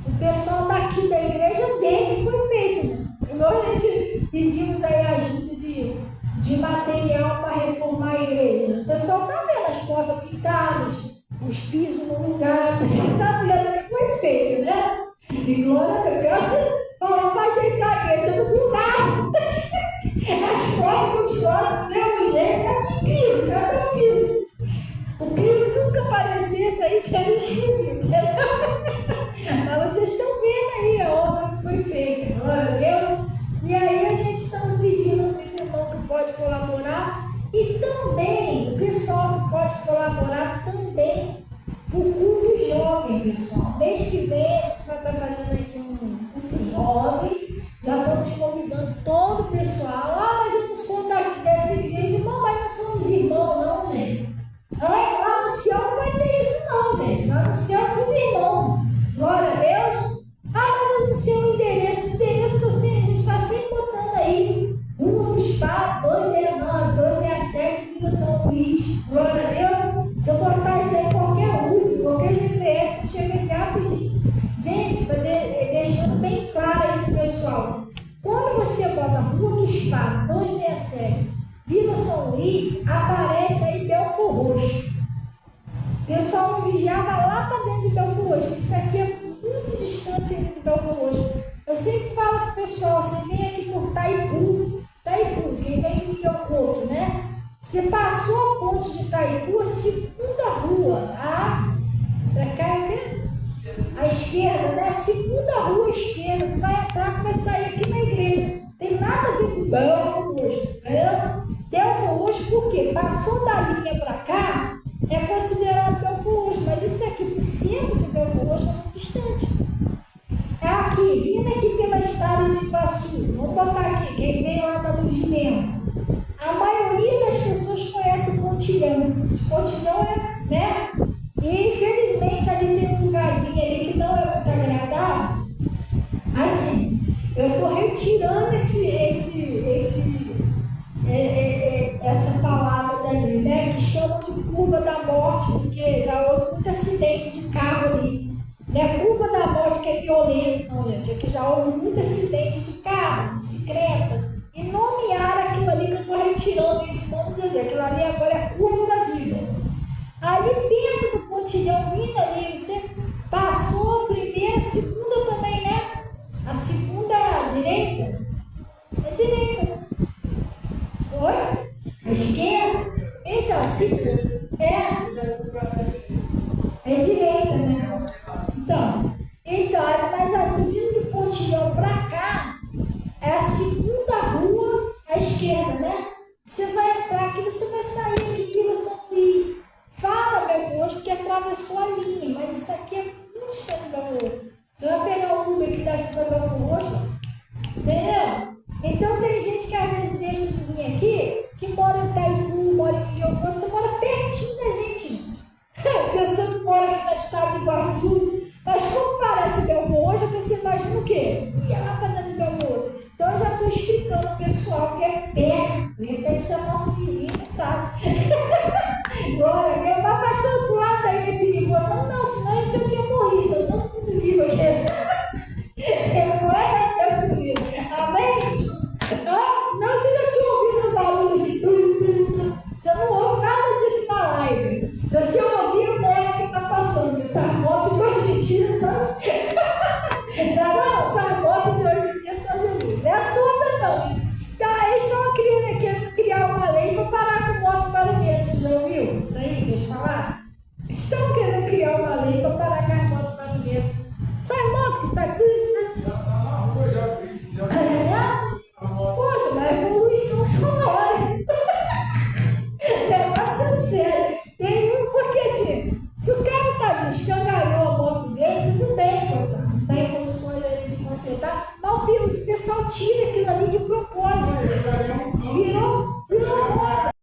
o pessoal daqui da igreja vê que foi feito. Né? Nós a gente pedimos aí ajuda de material para reformar a igreja. O pessoal está vendo as portas pintadas, os pisos no lugar, você está vendo que foi feito, né? E glória a Deus. Falou para ajeitar a igreja, eu não viu nada. As portas continuam do mesmo jeito, aqui piso, cadê o piso? O piso nunca aparecia, isso aí seria esquisito. Mas vocês estão vendo aí a obra que foi feita, glória a Deus. E aí a gente está pedindo para os irmãos que pode colaborar e também o pessoal que pode colaborar também o culto jovem, pessoal. Mês que vem a gente vai estar fazendo aqui um culto jovem. Já estamos convidando todo o pessoal. Mas eu não sou dessa igreja. Não, mas nós somos irmãos, não, gente. Lá no céu não vai ter isso, não, gente. Lá no céu é tudo irmão. Glória a Deus. Mas eu não sei o endereço. O endereço Rua do Estado, 267, Vila São Luís, aparece aí Belfor Roxo. O pessoal não vigiava lá para dentro de Belfor Roxo. Isso aqui é muito distante de Belfor Roxo. Eu sempre falo para o pessoal, você vem aqui por Taipu, você vem de Miguel Couto, né? Você passou a ponte de Taipu, a segunda rua, tá? Pra cá é o quê? À esquerda, né? Segunda rua esquerda, tu vai entrar, tu vai sair aqui na igreja. Tem nada a ver com Belfor Roxo, entendeu? Belfor Roxo, por quê? Passou da linha pra cá, é considerado Belfor Roxo, mas isso aqui pro centro de Belfor Roxo é muito distante. É aqui, vindo aqui pela estrada de Iguaçu, vamos botar aqui, quem vem lá da Luz de Lema. A maioria das pessoas conhece o Pontilhão. Esse Pontilhão é, né? E infelizmente ali tem um lugarzinho ali que não é muito agradável. Assim, eu estou retirando essa palavra dali, né? Que chamam de curva da morte, porque já houve muito acidente de carro ali. Né? Curva da morte que é violento, não, gente. É que já houve muito acidente de carro, bicicleta. E nomearam aquilo ali que eu estou retirando esse nome dele. Aquilo ali agora é curva da vida. Ali dentro do pontilhão, vindo ali, você passou a primeira, a segunda também, né? A segunda à direita? É direita. Foi? A esquerda? Então, a segunda. É direita, né? Então, mas vindo do pontilhão para cá, é a segunda rua à esquerda, né? Você vai entrar aqui, você vai sair aqui, Vila São Luís. Fala, Belfor Roxo, porque atravessou a linha, mas isso aqui é muito distante do Belfor Roxo. Você vai pegar o Uber que daqui para Belfor Roxo, entendeu? Então tem gente que às vezes deixa de vir aqui, que mora em Itaipu, mora em Miguel Couto, você mora pertinho da gente. Pessoa que mora aqui na estado de Iguaçu, mas como parece Belfor Roxo, você imagina o quê? E lá para dentro de Belfor Roxo. Então eu já estou explicando ao pessoal que é perto, de repente você é nosso vizinho, sabe? Glória, meu pai passou por lá, daí é perigoso. Não, senão a gente já tinha morrido, eu não tô vivo aqui. Não é Deus comigo. Amém? Senão você já tinha ouvido um barulho assim. Você não ouve nada disso na live. Se você ouvir o moto que está passando, essa moto de hoje em dia só. Não, essa moto de hoje em dia só Jesus. Não é toda, não. Então, eles estão querendo criar uma lei para parar com moto barulhenta. Você já ouviu isso aí que eles falaram? Eles estão querendo criar uma lei para parar com as motos barulhentas. Sai moto que sai. Já tá na rua, já vi. Poxa, mas é poluição sonora. Negócio sério. Porque assim, se o cara tá escangalhou a moto dele, tudo bem, não tá em condições ali de consertar, mas o pessoal tira aquilo ali de propósito.